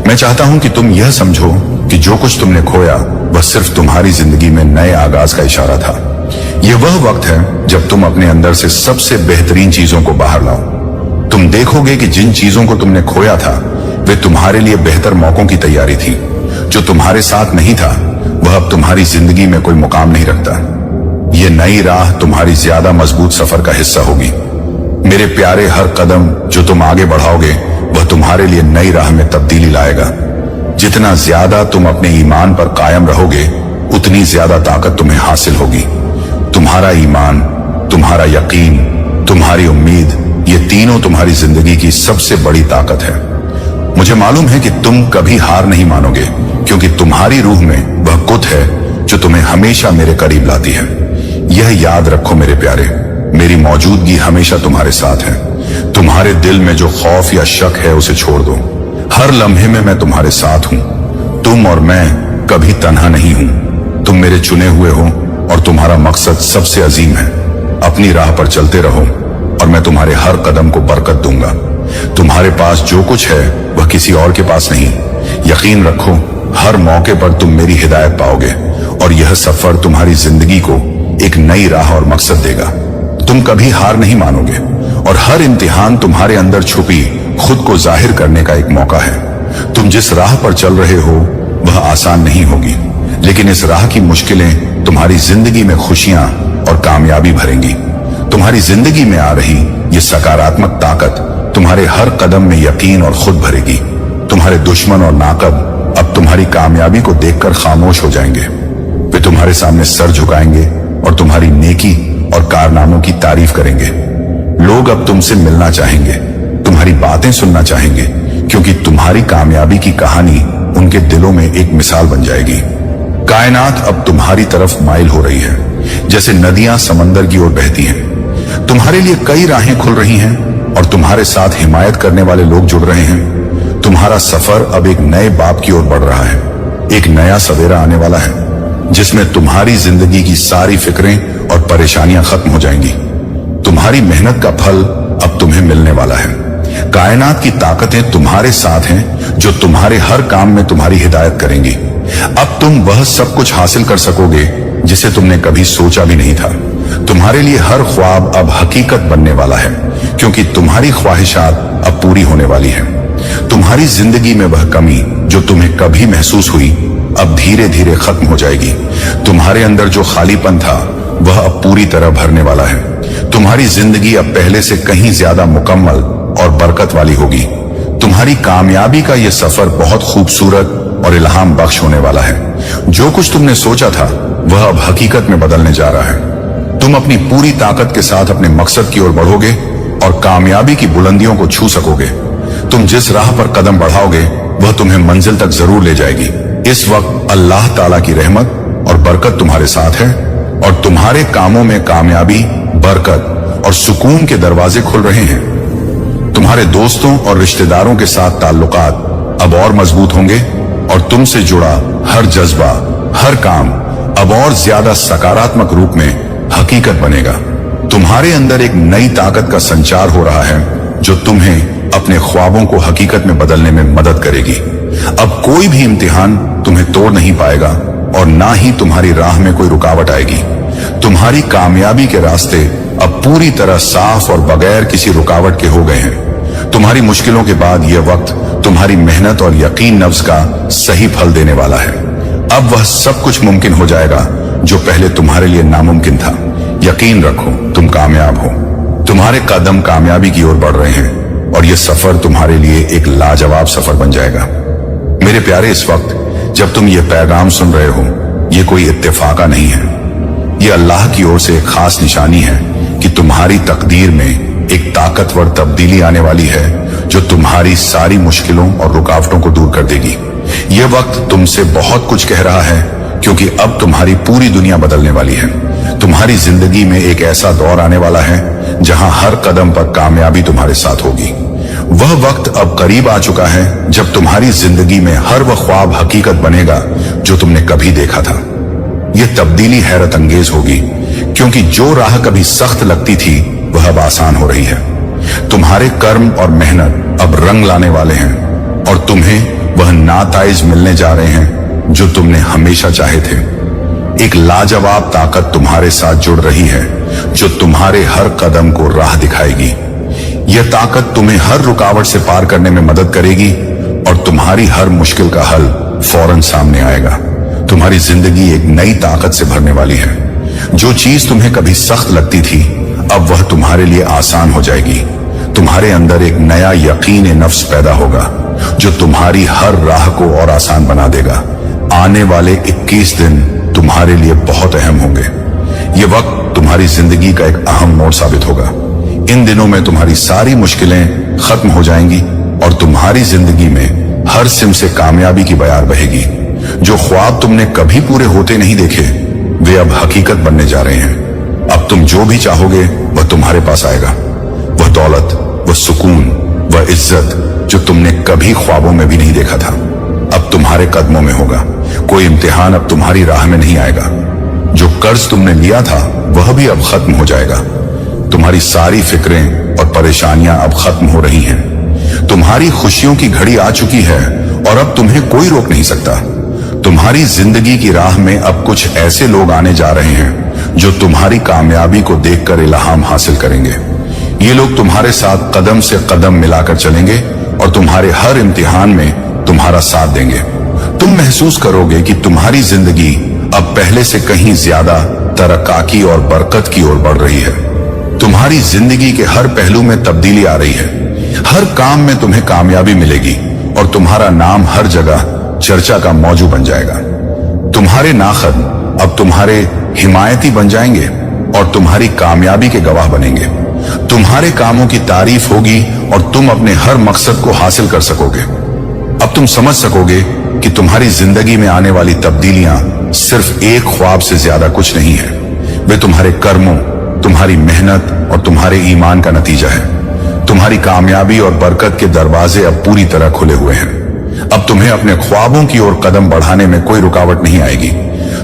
मैं चाहता हूं कि तुम यह समझो कि जो कुछ तुमने खोया वह सिर्फ तुम्हारी जिंदगी में नए आगाज का इशारा था। यह वह वक्त है जब तुम अपने अंदर से सबसे बेहतरीन चीजों को बाहर लाओ। तुम देखोगे कि जिन चीजों को तुमने खोया था वे तुम्हारे लिए बेहतर मौकों की तैयारी थी। जो तुम्हारे साथ नहीं था वह अब तुम्हारी जिंदगी में कोई मुकाम नहीं रखता। यह नई राह तुम्हारी ज्यादा मजबूत सफर का हिस्सा होगी। मेरे प्यारे, हर कदम जो तुम आगे बढ़ाओगे वह तुम्हारे लिए नई राह में तब्दीली लाएगा। जितना ज्यादा तुम अपने ईमान पर कायम रहोगे उतनी ज्यादा ताकत तुम्हें हासिल होगी। तुम्हारा ईमान, तुम्हारा यकीन, तुम्हारी उम्मीद, ये तीनों तुम्हारी जिंदगी की सबसे बड़ी ताकत है। मुझे मालूम है कि तुम कभी हार नहीं मानोगे क्योंकि तुम्हारी रूह में वह कुत है जो तुम्हें हमेशा मेरे करीब लाती है। यह याद रखो मेरे प्यारे, मेरी मौजूदगी हमेशा तुम्हारे साथ है। तुम्हारे दिल में जो खौफ या शक है उसे छोड़ दो। हर लम्हे में मैं तुम्हारे साथ हूं। तुम और मैं कभी तन्हा नहीं हूं। तुम मेरे चुने हुए हो और तुम्हारा मकसद सबसे अजीम है। अपनी राह पर चलते रहो और मैं तुम्हारे हर कदम को बरकत दूंगा। तुम्हारे पास जो कुछ है वह किसी और के पास नहीं। यकीन रखो, हर मौके पर तुम मेरी हिदायत पाओगे और यह सफर तुम्हारी जिंदगी को एक नई राह और मकसद देगा। तुम कभी हार नहीं मानोगे और हर इम्तिहान तुम्हारे अंदर छुपी खुद को जाहिर करने का एक मौका है। तुम जिस राह पर चल रहे हो वह आसान नहीं होगी, लेकिन इस राह की मुश्किलें तुम्हारी जिंदगी में खुशियां और कामयाबी भरेंगी। तुम्हारी जिंदगी में आ रही ये सकारात्मक ताकत तुम्हारे हर कदम में यकीन और खुद भरेगी। तुम्हारे दुश्मन और नाकब अब तुम्हारी कामयाबी को देखकर खामोश हो जाएंगे। वे तुम्हारे सामने सर झुकाएंगे और तुम्हारी नेकी और कारनामों की तारीफ करेंगे। लोग अब तुमसे मिलना चाहेंगे, तुम्हारी बातें सुनना चाहेंगे, क्योंकि तुम्हारी कामयाबी की कहानी उनके दिलों में एक मिसाल बन जाएगी। कायनात अब तुम्हारी तरफ माइल हो रही है, जैसे नदियां समंदर की ओर बहती हैं। तुम्हारे लिए कई राहें खुल रही हैं और तुम्हारे साथ हिमायत करने वाले लोग जुड़ रहे हैं। तुम्हारा सफर अब एक नए बाब की ओर बढ़ रहा है। एक नया सवेरा आने वाला है जिसमें तुम्हारी जिंदगी की सारी फिक्रें और परेशानियां खत्म हो जाएंगी। तुम्हारी मेहनत का फल अब तुम्हें मिलने वाला है। कायनात की ताकतें तुम्हारे साथ हैं जो तुम्हारे हर काम में तुम्हारी हिदायत करेंगी। अब तुम वह सब कुछ हासिल कर सकोगे जिसे तुमने कभी सोचा भी नहीं था। तुम्हारे लिए हर ख्वाब अब हकीकत बनने वाला है, क्योंकि तुम्हारी ख्वाहिशात अब पूरी होने वाली है। तुम्हारी जिंदगी में वह कमी जो तुम्हें कभी महसूस हुई अब धीरे धीरे खत्म हो जाएगी। तुम्हारे अंदर जो खालीपन था वह अब पूरी तरह भरने वाला है। तुम्हारी जिंदगी अब पहले से कहीं ज्यादा मुकम्मल और बरकत वाली होगी। तुम्हारी कामयाबी का यह सफर बहुत खूबसूरत और इल्हाम बख्श होने वाला है। जो कुछ तुमने सोचा था वह अब हकीकत में बदलने जा रहा है। तुम अपनी पूरी ताकत के साथ अपने मकसद की ओर बढ़ोगे और कामयाबी की बुलंदियों को छू सकोगे। तुम जिस राह पर कदम बढ़ाओगे वह तुम्हें मंजिल तक जरूर ले जाएगी। इस वक्त अल्लाह ताला की रहमत और बरकत तुम्हारे साथ है और तुम्हारे कामों में कामयाबी, बरकत और सुकून के दरवाजे खुल रहे हैं। तुम्हारे दोस्तों और रिश्तेदारों के साथ ताल्लुकात अब और मजबूत होंगे और तुमसे जुड़ा हर जज्बा, हर काम अब और ज्यादा सकारात्मक रूप में हकीकत बनेगा। तुम्हारे अंदर एक नई ताकत का संचार हो रहा है जो तुम्हें अपने ख्वाबों को हकीकत में बदलने में मदद करेगी। अब कोई भी इम्तिहान तुम्हें तोड़ नहीं पाएगा और ना ही तुम्हारी राह में कोई रुकावट आएगी। तुम्हारी कामयाबी के रास्ते अब पूरी तरह साफ और बगैर किसी रुकावट के हो गए हैं। तुम्हारी मुश्किलों के बाद यह वक्त तुम्हारी मेहनत और यकीन नफ्स का सही फल देने वाला है। अब वह सब कुछ मुमकिन हो जाएगा जो पहले तुम्हारे लिए नामुमकिन था। यकीन रखो, तुम कामयाब हो। तुम्हारे कदम कामयाबी की ओर बढ़ रहे हैं और यह सफर तुम्हारे लिए एक लाजवाब सफर बन जाएगा। मेरे प्यारे, इस वक्त जब तुम ये पैगाम सुन रहे हो, ये कोई इत्तेफाका नहीं है। ये अल्लाह की ओर से एक खास निशानी है कि तुम्हारी तकदीर में एक ताकतवर तब्दीली आने वाली है जो तुम्हारी सारी मुश्किलों और रुकावटों को दूर कर देगी। यह वक्त तुमसे बहुत कुछ कह रहा है क्योंकि अब तुम्हारी पूरी दुनिया बदलने वाली है। तुम्हारी जिंदगी में एक ऐसा दौर आने वाला है जहां हर कदम पर कामयाबी तुम्हारे साथ होगी। वह वक्त अब करीब आ चुका है जब तुम्हारी जिंदगी में हर वह ख्वाब हकीकत बनेगा जो तुमने कभी देखा था। यह तब्दीली हैरत अंगेज होगी क्योंकि जो राह कभी सख्त लगती थी वह अब आसान हो रही है। तुम्हारे कर्म और मेहनत अब रंग लाने वाले हैं और तुम्हें वह नाताइज मिलने जा रहे हैं जो तुमने हमेशा चाहे थे। एक लाजवाब ताकत तुम्हारे साथ जुड़ रही है जो तुम्हारे हर कदम को राह दिखाएगी। यह ताकत तुम्हें हर रुकावट से पार करने में मदद करेगी और तुम्हारी हर मुश्किल का हल फौरन सामने आएगा। तुम्हारी जिंदगी एक नई ताकत से भरने वाली है। जो चीज तुम्हें कभी सख्त लगती थी अब वह तुम्हारे लिए आसान हो जाएगी। तुम्हारे अंदर एक नया यकीन नफ्स पैदा होगा जो तुम्हारी हर राह को और आसान बना देगा। आने वाले 21 दिन तुम्हारे लिए बहुत अहम होंगे। ये वक्त तुम्हारी जिंदगी का एक अहम मोड़ साबित होगा। इन दिनों में तुम्हारी सारी मुश्किलें खत्म हो जाएंगी और तुम्हारी जिंदगी में हर सिम से कामयाबी की बयार बहेगी। जो ख्वाब तुमने कभी पूरे होते नहीं देखे वे अब हकीकत बनने जा रहे हैं। अब तुम जो भी चाहोगे वह तुम्हारे पास आएगा। वह दौलत, वह सुकून, वह इज्जत जो तुमने कभी ख्वाबों में भी नहीं देखा था अब तुम्हारे कदमों में होगा। कोई इम्तिहान अब तुम्हारी राह में नहीं आएगा। जो कर्ज तुमने लिया था वह भी अब खत्म हो जाएगा। तुम्हारी सारी फिक्रें और परेशानियां अब खत्म हो रही हैं। तुम्हारी खुशियों की घड़ी आ चुकी है और अब तुम्हें कोई रोक नहीं सकता। तुम्हारी जिंदगी की राह में अब कुछ ऐसे लोग आने जा रहे हैं जो तुम्हारी कामयाबी को देखकर इल्हाम हासिल करेंगे। ये लोग तुम्हारे साथ कदम से कदम मिलाकर चलेंगे और तुम्हारे हर इम्तिहान में तुम्हारा साथ देंगे। तुम महसूस करोगे कि तुम्हारी जिंदगी अब पहले से कहीं ज्यादा तरक्की और बरकत की ओर बढ़ रही है। तुम्हारी जिंदगी के हर पहलू में तब्दीली आ रही है। हर काम में तुम्हें कामयाबी मिलेगी और तुम्हारा नाम हर जगह चर्चा का मौजू बन जाएगा। तुम्हारे नाखद अब तुम्हारे हिमायती बन जाएंगे और तुम्हारी कामयाबी के गवाह बनेंगे। तुम्हारे कामों की तारीफ होगी और तुम अपने हर मकसद को हासिल कर सकोगे। अब तुम समझ सकोगे कि तुम्हारी जिंदगी में आने वाली तब्दीलियां सिर्फ एक ख्वाब से ज्यादा कुछ नहीं है। वे तुम्हारे कर्मों, तुम्हारी मेहनत और तुम्हारे ईमान का नतीजा है। तुम्हारी कामयाबी और बरकत के दरवाजे अब पूरी तरह खुले हुए हैं। अब तुम्हें अपने ख्वाबों की ओर कदम बढ़ाने में कोई रुकावट नहीं आएगी।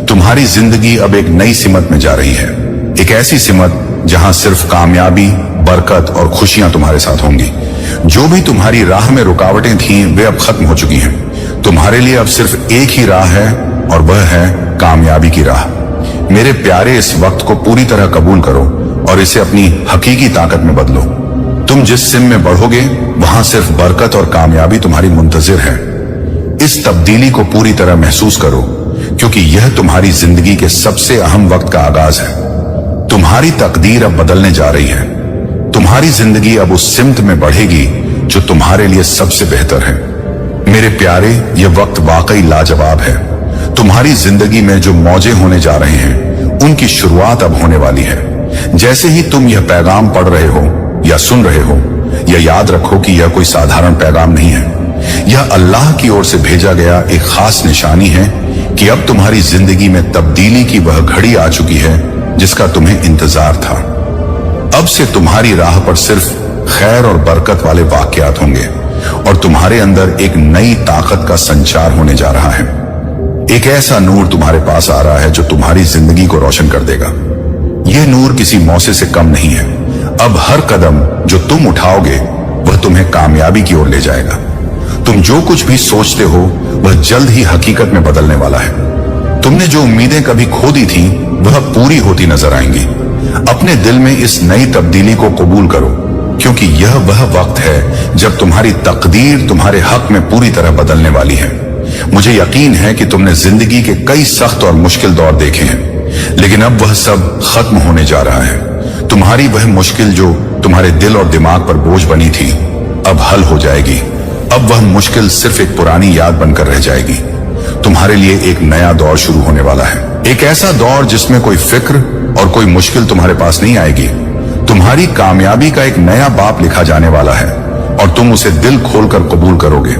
तुम्हारी जिंदगी अब एक नई सिमत में जा रही है। एक ऐसी सिमत जहां सिर्फ कामयाबी, बरकत और खुशियां तुम्हारे साथ होंगी। जो भी तुम्हारी राह में रुकावटें थीं वे अब खत्म हो चुकी हैं। तुम्हारे लिए अब सिर्फ एक ही राह है और वह है कामयाबी की राह। मेरे प्यारे, इस वक्त को पूरी तरह कबूल करो और इसे अपनी हकीकी ताकत में बदलो। तुम जिस सिम में बढ़ोगे वहां सिर्फ बरकत और कामयाबी तुम्हारी मुंतजिर है। इस तब्दीली को पूरी तरह महसूस करो क्योंकि यह तुम्हारी जिंदगी के सबसे अहम वक्त का आगाज है। तुम्हारी तकदीर अब बदलने जा रही है। तुम्हारी जिंदगी अब उस सिमत में बढ़ेगी जो तुम्हारे लिए सबसे बेहतर है। मेरे प्यारे, ये वक्त वाकई लाजवाब है। तुम्हारी जिंदगी में जो मौजे होने जा रहे हैं उनकी शुरुआत अब होने वाली है। जैसे ही तुम यह पैगाम पढ़ रहे हो या सुन रहे हो, यह याद रखो कि यह कोई साधारण पैगाम नहीं है। यह अल्लाह की ओर से भेजा गया एक खास निशानी है कि अब तुम्हारी जिंदगी में तब्दीली की वह घड़ी आ चुकी है जिसका तुम्हें इंतजार था। अब से तुम्हारी राह पर सिर्फ खैर और बरकत वाले वाकयात होंगे और तुम्हारे अंदर एक नई ताकत का संचार होने जा रहा है। एक ऐसा नूर तुम्हारे पास आ रहा है जो तुम्हारी जिंदगी को रोशन कर देगा। यह नूर किसी मौसे से कम नहीं है। अब हर कदम जो तुम उठाओगे वह तुम्हें कामयाबी की ओर ले जाएगा। तुम जो कुछ भी सोचते हो वह जल्द ही हकीकत में बदलने वाला है। तुमने जो उम्मीदें कभी खो दी थी वह पूरी होती नजर आएंगी। अपने दिल में इस नई तब्दीली को कबूल करो, क्योंकि यह वह वक्त है जब तुम्हारी तकदीर तुम्हारे हक में पूरी तरह बदलने वाली है। मुझे यकीन है कि तुमने जिंदगी के कई सख्त और मुश्किल दौर देखे हैं, लेकिन अब वह सब खत्म होने जा रहा है। तुम्हारी वह मुश्किल जो तुम्हारे दिल और दिमाग पर बोझ बनी थी अब हल हो जाएगी। अब वह मुश्किल सिर्फ एक पुरानी याद बनकर रह जाएगी। तुम्हारे लिए एक नया दौर शुरू होने वाला है, एक ऐसा दौर जिसमें कोई फिक्र और कोई मुश्किल तुम्हारे पास नहीं आएगी। तुम्हारी कामयाबी का एक नया बाप लिखा जाने वाला है और तुम उसे दिल खोलकर कबूल करोगे।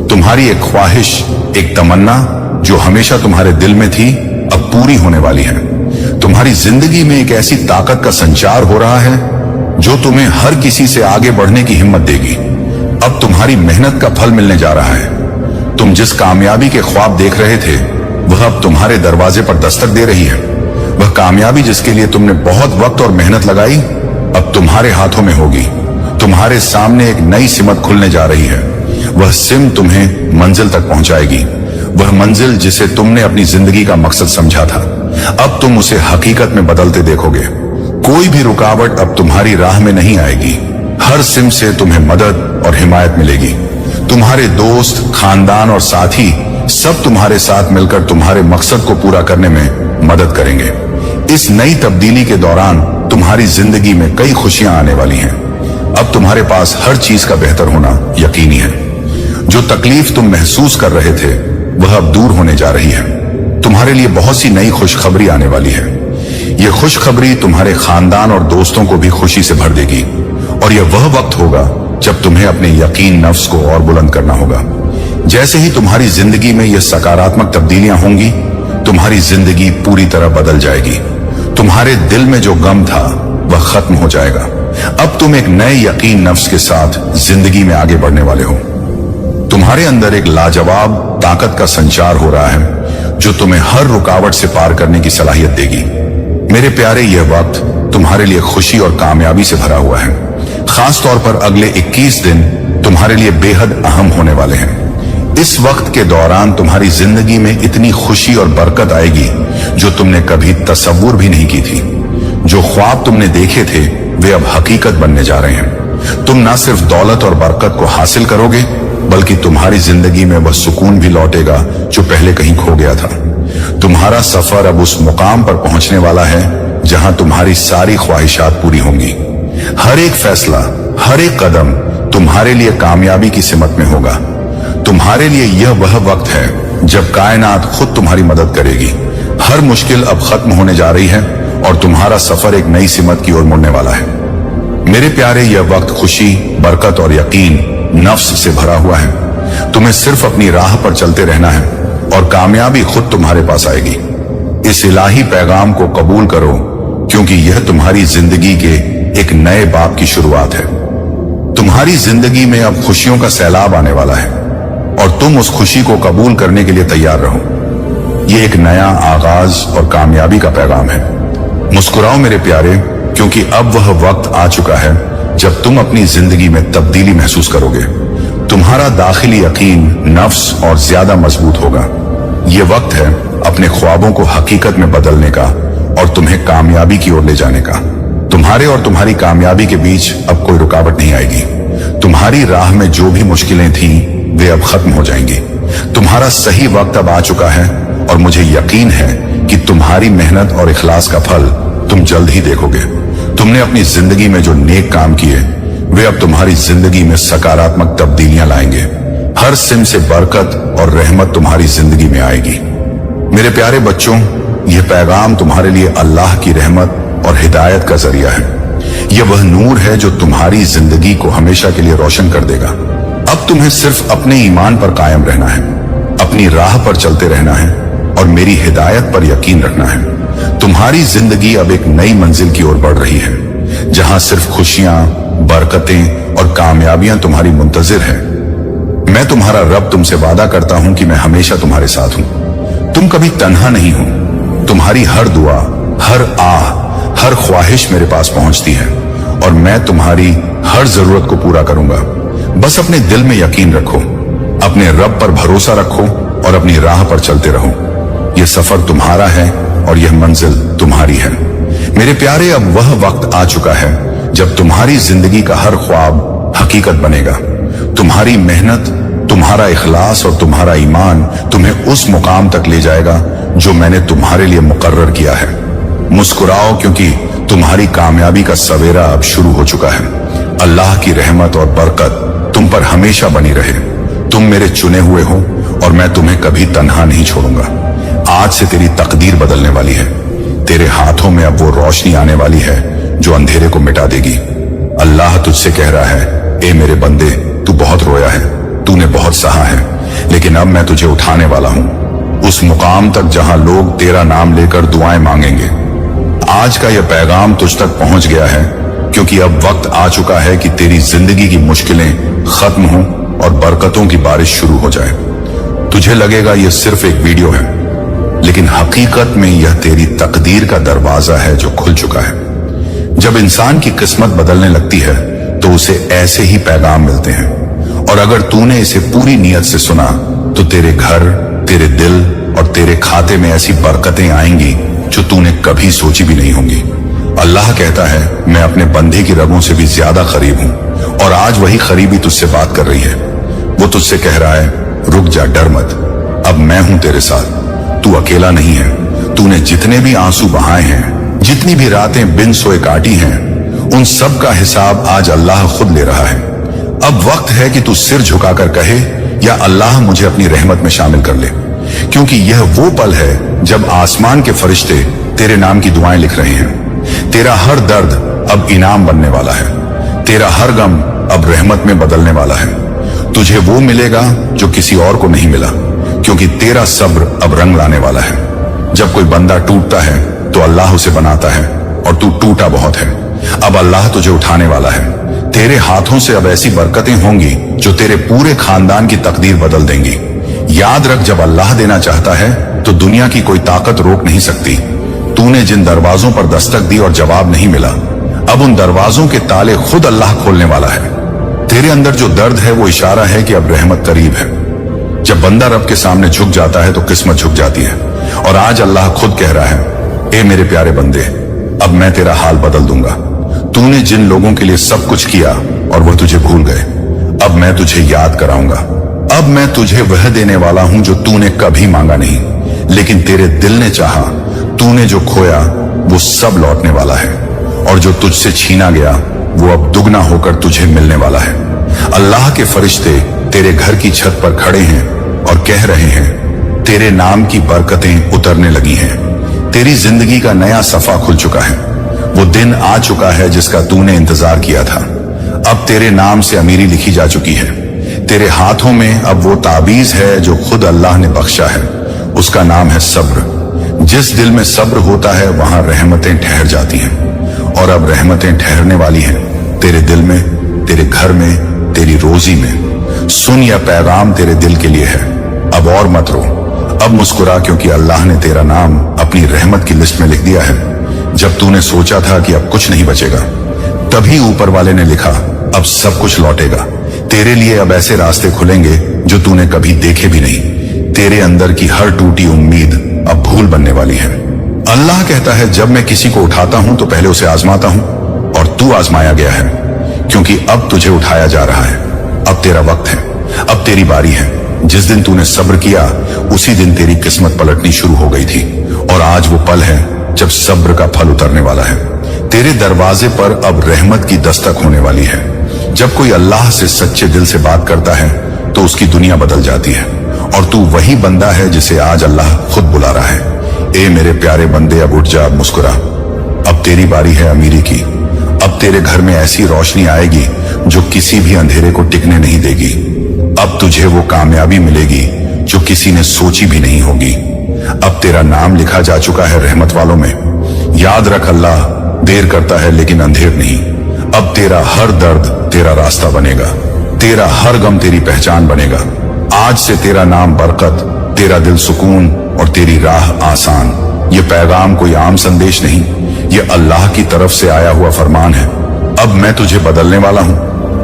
तुम्हारी एक ख्वाहिश, एक तमन्ना जो हमेशा तुम्हारे दिल में थी अब पूरी होने वाली है। तुम्हारी जिंदगी में एक ऐसी ताकत का संचार हो रहा है जो तुम्हें हर किसी से आगे बढ़ने की हिम्मत देगी। अब तुम्हारी मेहनत का फल मिलने जा रहा है। तुम जिस कामयाबी के ख्वाब देख रहे थे वह अब तुम्हारे दरवाजे पर दस्तक दे रही है। वह कामयाबी जिसके लिए तुमने बहुत वक्त और मेहनत लगाई अब तुम्हारे हाथों में होगी। तुम्हारे सामने एक नई सिमत खुलने जा रही है। वह सिम तुम्हें मंजिल तक पहुंचाएगी। वह मंजिल जिसे तुमने अपनी जिंदगी का मकसद समझा था अब तुम उसे हकीकत में बदलते देखोगे। कोई भी रुकावट अब तुम्हारी राह में नहीं आएगी। हर सिम से तुम्हें मदद और हिमायत मिलेगी। तुम्हारे दोस्त, खानदान और साथी सब तुम्हारे साथ मिलकर तुम्हारे मकसद को पूरा करने में मदद करेंगे। इस नई तब्दीली के दौरान तुम्हारी जिंदगी में कई खुशियां आने वाली हैं। अब तुम्हारे पास हर चीज का बेहतर होना यकीनी है। जो तकलीफ तुम महसूस कर रहे थे वह अब दूर होने जा रही है। तुम्हारे लिए बहुत सी नई खुशखबरी आने वाली है। यह खुशखबरी तुम्हारे खानदान और दोस्तों को भी खुशी से भर देगी और यह वह वक्त होगा जब तुम्हें अपने यकीन नफ्स को और बुलंद करना होगा। जैसे ही तुम्हारी जिंदगी में यह सकारात्मक तब्दीलियां होंगी तुम्हारी जिंदगी पूरी तरह बदल जाएगी। तुम्हारे दिल में जो गम था वह खत्म हो जाएगा। अब तुम एक नए यकीन नफ्स के साथ जिंदगी में आगे बढ़ने वाले हो। तुम्हारे अंदर एक लाजवाब ताकत का संचार हो रहा है जो तुम्हें हर रुकावट से पार करने की सलाहियत देगी। मेरे प्यारे, यह वक्त तुम्हारे लिए खुशी और कामयाबी से भरा हुआ है। खास तौर पर अगले 21 दिन तुम्हारे लिए बेहद अहम होने वाले हैं। इस वक्त के दौरान तुम्हारी जिंदगी में इतनी खुशी और बरकत आएगी जो तुमने कभी तसव्वुर भी नहीं की थी। जो ख्वाब तुमने देखे थे वे अब हकीकत बनने जा रहे हैं। तुम ना सिर्फ दौलत और बरकत को हासिल करोगे बल्कि तुम्हारी जिंदगी में वह सुकून भी लौटेगा जो पहले कहीं खो गया था। तुम्हारा सफर अब उस मुकाम पर पहुंचने वाला है जहां तुम्हारी सारी ख्वाहिशात पूरी होंगी। हर एक फैसला, हर एक कदम तुम्हारे लिए कामयाबी की सिमत में होगा। तुम्हारे लिए यह वह वक्त है जब कायनात खुद तुम्हारी मदद करेगी। हर मुश्किल अब खत्म होने जा रही है और तुम्हारा सफर एक नई सिमत की ओर मुड़ने वाला है। मेरे प्यारे, यह वक्त खुशी, बरकत और यकीन नफ्स से भरा हुआ है। तुम्हें सिर्फ अपनी राह पर चलते रहना है और कामयाबी खुद तुम्हारे पास आएगी। इस इलाही पैगाम को कबूल करो क्योंकि यह तुम्हारी जिंदगी के एक नए बाब की शुरुआत है। तुम्हारी जिंदगी में अब खुशियों का सैलाब आने वाला है और तुम उस खुशी को कबूल करने के लिए तैयार रहो। यह एक नया आगाज और कामयाबी का पैगाम है। मुस्कुराओ मेरे प्यारे, क्योंकि अब वह वक्त आ चुका है जब तुम अपनी जिंदगी में तब्दीली महसूस करोगे। तुम्हारा दाखिली यकीन नफ्स और ज्यादा मजबूत होगा। यह वक्त है अपने ख्वाबों को हकीकत में बदलने का और तुम्हें कामयाबी की ओर ले जाने का। तुम्हारे और तुम्हारी कामयाबी के बीच अब कोई रुकावट नहीं आएगी। तुम्हारी राह में जो भी मुश्किलें थीं वे अब खत्म हो जाएंगी। तुम्हारा सही वक्त अब आ चुका है और मुझे यकीन है कि तुम्हारी मेहनत और इखलास का फल तुम जल्द ही देखोगे। तुमने अपनी जिंदगी में जो नेक काम किए वे अब तुम्हारी जिंदगी में सकारात्मक तब्दीलियां लाएंगे। हर सिम से बरकत और रहमत तुम्हारी जिंदगी में आएगी। मेरे प्यारे बच्चों, यह पैगाम तुम्हारे लिए अल्लाह की रहमत और हिदायत का जरिया है। यह वह नूर है जो तुम्हारी जिंदगी को हमेशा के लिए रोशन कर देगा। अब तुम्हें सिर्फ अपने ईमान पर कायम रहना है, अपनी राह पर चलते रहना है और मेरी हिदायत पर यकीन रखना है। तुम्हारी जिंदगी अब एक नई मंजिल की ओर बढ़ रही है, जहां सिर्फ खुशियां, बरकतें और कामयाबियां तुम्हारी मुंतजिर है। मैं तुम्हारा रब तुमसे वादा करता हूं कि मैं हमेशा तुम्हारे साथ हूं। तुम कभी तन्हा नहीं हो। तुम्हारी हर दुआ, हर आह, हर ख्वाहिश मेरे पास पहुंचती है और मैं तुम्हारी हर जरूरत को पूरा करूंगा। बस अपने दिल में यकीन रखो, अपने रब पर भरोसा रखो और अपनी राह पर चलते रहो। यह सफर तुम्हारा है और यह मंजिल तुम्हारी है। मेरे प्यारे, अब वह वक्त आ चुका है जब तुम्हारी जिंदगी का हर ख्वाब हकीकत बनेगा। तुम्हारी मेहनत, तुम्हारा इखलास और तुम्हारा ईमान तुम्हें उस मुकाम तक ले जाएगा जो मैंने तुम्हारे लिए मुकर्रर किया है। मुस्कुराओ, क्योंकि तुम्हारी कामयाबी का सवेरा अब शुरू हो चुका है। अल्लाह की रहमत और बरकत तुम पर हमेशा बनी रहे। तुम मेरे चुने हुए हो और मैं तुम्हें कभी तन्हा नहीं छोड़ूंगा। आज से तेरी तकदीर बदलने वाली है। तेरे हाथों में अब वो रोशनी आने वाली है जो अंधेरे को मिटा देगी। अल्लाह तुझसे कह रहा है, ए मेरे बंदे, तू बहुत रोया है, तूने बहुत सहा है, लेकिन अब मैं तुझे उठाने वाला हूं उस मुकाम तक जहां लोग तेरा नाम लेकर दुआएं मांगेंगे। आज का यह पैगाम तुझ तक पहुंच गया है, क्योंकि अब वक्त आ चुका है कि तेरी जिंदगी की मुश्किलें खत्म हों और बरकतों की बारिश शुरू हो जाए। तुझे लगेगा यह सिर्फ एक वीडियो है, लेकिन हकीकत में यह तेरी तकदीर का दरवाजा है जो खुल चुका है। जब इंसान की किस्मत बदलने लगती है तो उसे ऐसे ही पैगाम मिलते हैं, और अगर तूने इसे पूरी नीयत से सुना तो तेरे घर, तेरे दिल और तेरे खाते में ऐसी बरकतें आएंगी जो तूने कभी सोची भी नहीं होंगी। अल्लाह कहता है, मैं अपने बंदे की रगों से भी ज्यादा करीब हूं, और आज वही करीबी तुझसे बात कर रही है। वो तुझसे कह रहा है, रुक जा, डर मत, अब मैं हूं तेरे साथ। तू अकेला नहीं है। तूने जितने भी आंसू बहाए हैं, जितनी भी रातें बिन सोए काटी हैं, उन सब का हिसाब आज अल्लाह खुद ले रहा है। अब वक्त है कि तू सिर झुकाकर कहे, या अल्लाह मुझे अपनी रहमत में शामिल कर ले, क्योंकि यह वो पल है जब आसमान के फरिश्ते तेरे नाम की दुआएं लिख रहे हैं। तेरा हर दर्द अब इनाम बनने वाला है। तेरा हर गम अब रहमत में बदलने वाला है। तुझे वो मिलेगा जो किसी और को नहीं मिला, क्योंकि तेरा सब्र अब रंग लाने वाला है। जब कोई बंदा टूटता है तो अल्लाह उसे बनाता है, और तू टूटा बहुत है। अब अल्लाह तुझे उठाने वाला है। तेरे हाथों से अब ऐसी बरकतें होंगी जो तेरे पूरे खानदान की तकदीर बदल देंगी। याद रख, जब अल्लाह देना चाहता है तो दुनिया की कोई ताकत रोक नहीं सकती। तूने जिन दरवाजों पर दस्तक दी और जवाब नहीं मिला, अब उन दरवाजों के ताले खुद अल्लाह खोलने वाला है। तेरे अंदर जो दर्द है वो इशारा है कि अब रहमत करीब है। जब बंदा रब के सामने झुक जाता है तो किस्मत झुक जाती है, और आज अल्लाह खुद कह रहा है, ए मेरे प्यारे बंदे, अब मैं तेरा हाल बदल दूंगा। तूने जिन लोगों के लिए सब कुछ किया और वह तुझे भूल गए, अब मैं तुझे याद कराऊंगा। अब मैं तुझे वह देने वाला हूं जो तूने कभी मांगा नहीं, लेकिन तेरे दिल ने चाहा। तूने जो खोया वो सब लौटने वाला है, और जो तुझसे छीना गया वो अब दुगना होकर तुझे मिलने वाला है। अल्लाह के फरिश्ते तेरे घर की छत पर खड़े हैं और कह रहे हैं, तेरे नाम की बरकतें उतरने लगी हैं। तेरी जिंदगी का नया सफा खुल चुका है। वो दिन आ चुका है जिसका तूने इंतजार किया था। अब तेरे नाम से अमीरी लिखी जा चुकी है। तेरे हाथों में अब वो ताबीज है जो खुद अल्लाह ने बख्शा है। उसका नाम है सब्र। जिस दिल में सब्र होता है वहां रहमतें ठहर जाती हैं, और अब रहमतें ठहरने वाली हैं तेरे दिल में, तेरे घर में, तेरी रोजी में। सुन, यह पैगाम तेरे दिल के लिए है। अब और मत रो, अब मुस्कुरा, क्योंकि अल्लाह ने तेरा नाम अपनी रहमत की लिस्ट में लिख दिया है। जब तूने सोचा था कि अब कुछ नहीं बचेगा, तभी ऊपर वाले ने लिखा, अब सब कुछ लौटेगा। तेरे लिए अब ऐसे रास्ते खुलेंगे जो तूने कभी देखे भी नहीं। तेरे अंदर की हर टूटी उम्मीद अब भूल बनने वाली है। अल्लाह कहता है, जब मैं किसी को उठाता हूं तो पहले उसे आजमाता हूं, और तू आजमाया गया है, क्योंकि अब तुझे उठाया जा रहा है। अब तेरा वक्त है, अब तेरी बारी है। जिस दिन तूने सब्र किया उसी दिन तेरी किस्मत पलटनी शुरू हो गई थी, और आज वो पल है जब सब्र का फल उतरने वाला है। तेरे दरवाजे पर अब रहमत की दस्तक होने वाली है। जब कोई अल्लाह से सच्चे दिल से बात करता है तो उसकी दुनिया बदल जाती है, और तू वही बंदा है जिसे आज अल्लाह खुद बुला रहा है। ए मेरे प्यारे बंदे, अब उठ जा, अब मुस्कुरा। अब तेरी बारी है अमीरी की। अब तेरे घर में ऐसी रोशनी आएगी जो किसी भी अंधेरे को टिकने नहीं देगी। अब तुझे वो कामयाबी मिलेगी जो किसी ने सोची भी नहीं होगी। अब तेरा नाम लिखा जा चुका है रहमत वालों में। याद रख, अल्लाह देर करता है लेकिन अंधेर नहीं। अब तेरा हर दर्द तेरा रास्ता बनेगा, तेरा हर गम तेरी पहचान बनेगा। आज से तेरा नाम बरकत, तेरा दिल सुकून और तेरी राह आसान। ये पैगाम कोई आम संदेश नहीं, ये अल्लाह की तरफ से आया हुआ फरमान है। अब मैं तुझे बदलने वाला हूं,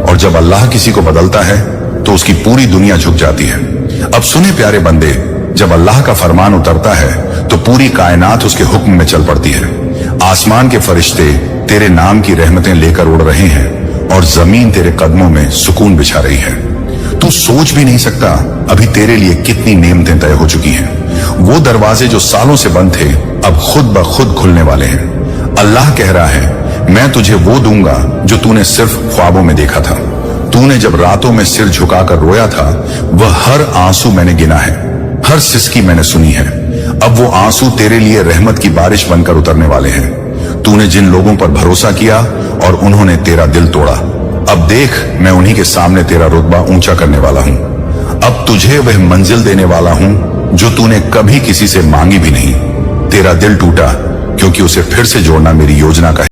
और जब अल्लाह किसी को बदलता है तो उसकी पूरी दुनिया झुक जाती है। अब सुने प्यारे बंदे, जब अल्लाह का फरमान उतरता है तो पूरी कायनात उसके हुक्म में चल पड़ती है। आसमान के फरिश्ते तेरे नाम की रहमतें लेकर उड़ रहे हैं और जमीन तेरे कदमों में सुकून बिछा रही है। तू सोच भी नहीं सकता अभी तेरे लिए कितनी नेमतें तय हो चुकी हैं। वो दरवाजे जो सालों से बंद थे अब खुद ब खुद खुलने वाले हैं। अल्लाह कह रहा है, मैं तुझे वो दूंगा जो तूने सिर्फ ख्वाबों में देखा था। तूने जब रातों में सिर झुकाकर रोया था, वह हर आंसू मैंने गिना है, हर सिसकी मैंने सुनी है। अब वो आंसू तेरे लिए रहमत की बारिश बनकर उतरने वाले हैं। तूने जिन लोगों पर भरोसा किया और उन्होंने तेरा दिल तोड़ा, अब देख मैं उन्हीं के सामने तेरा रुतबा ऊंचा करने वाला हूं। अब तुझे वह मंजिल देने वाला हूं जो तूने कभी किसी से मांगी भी नहीं। तेरा दिल टूटा क्योंकि उसे फिर से जोड़ना मेरी योजना का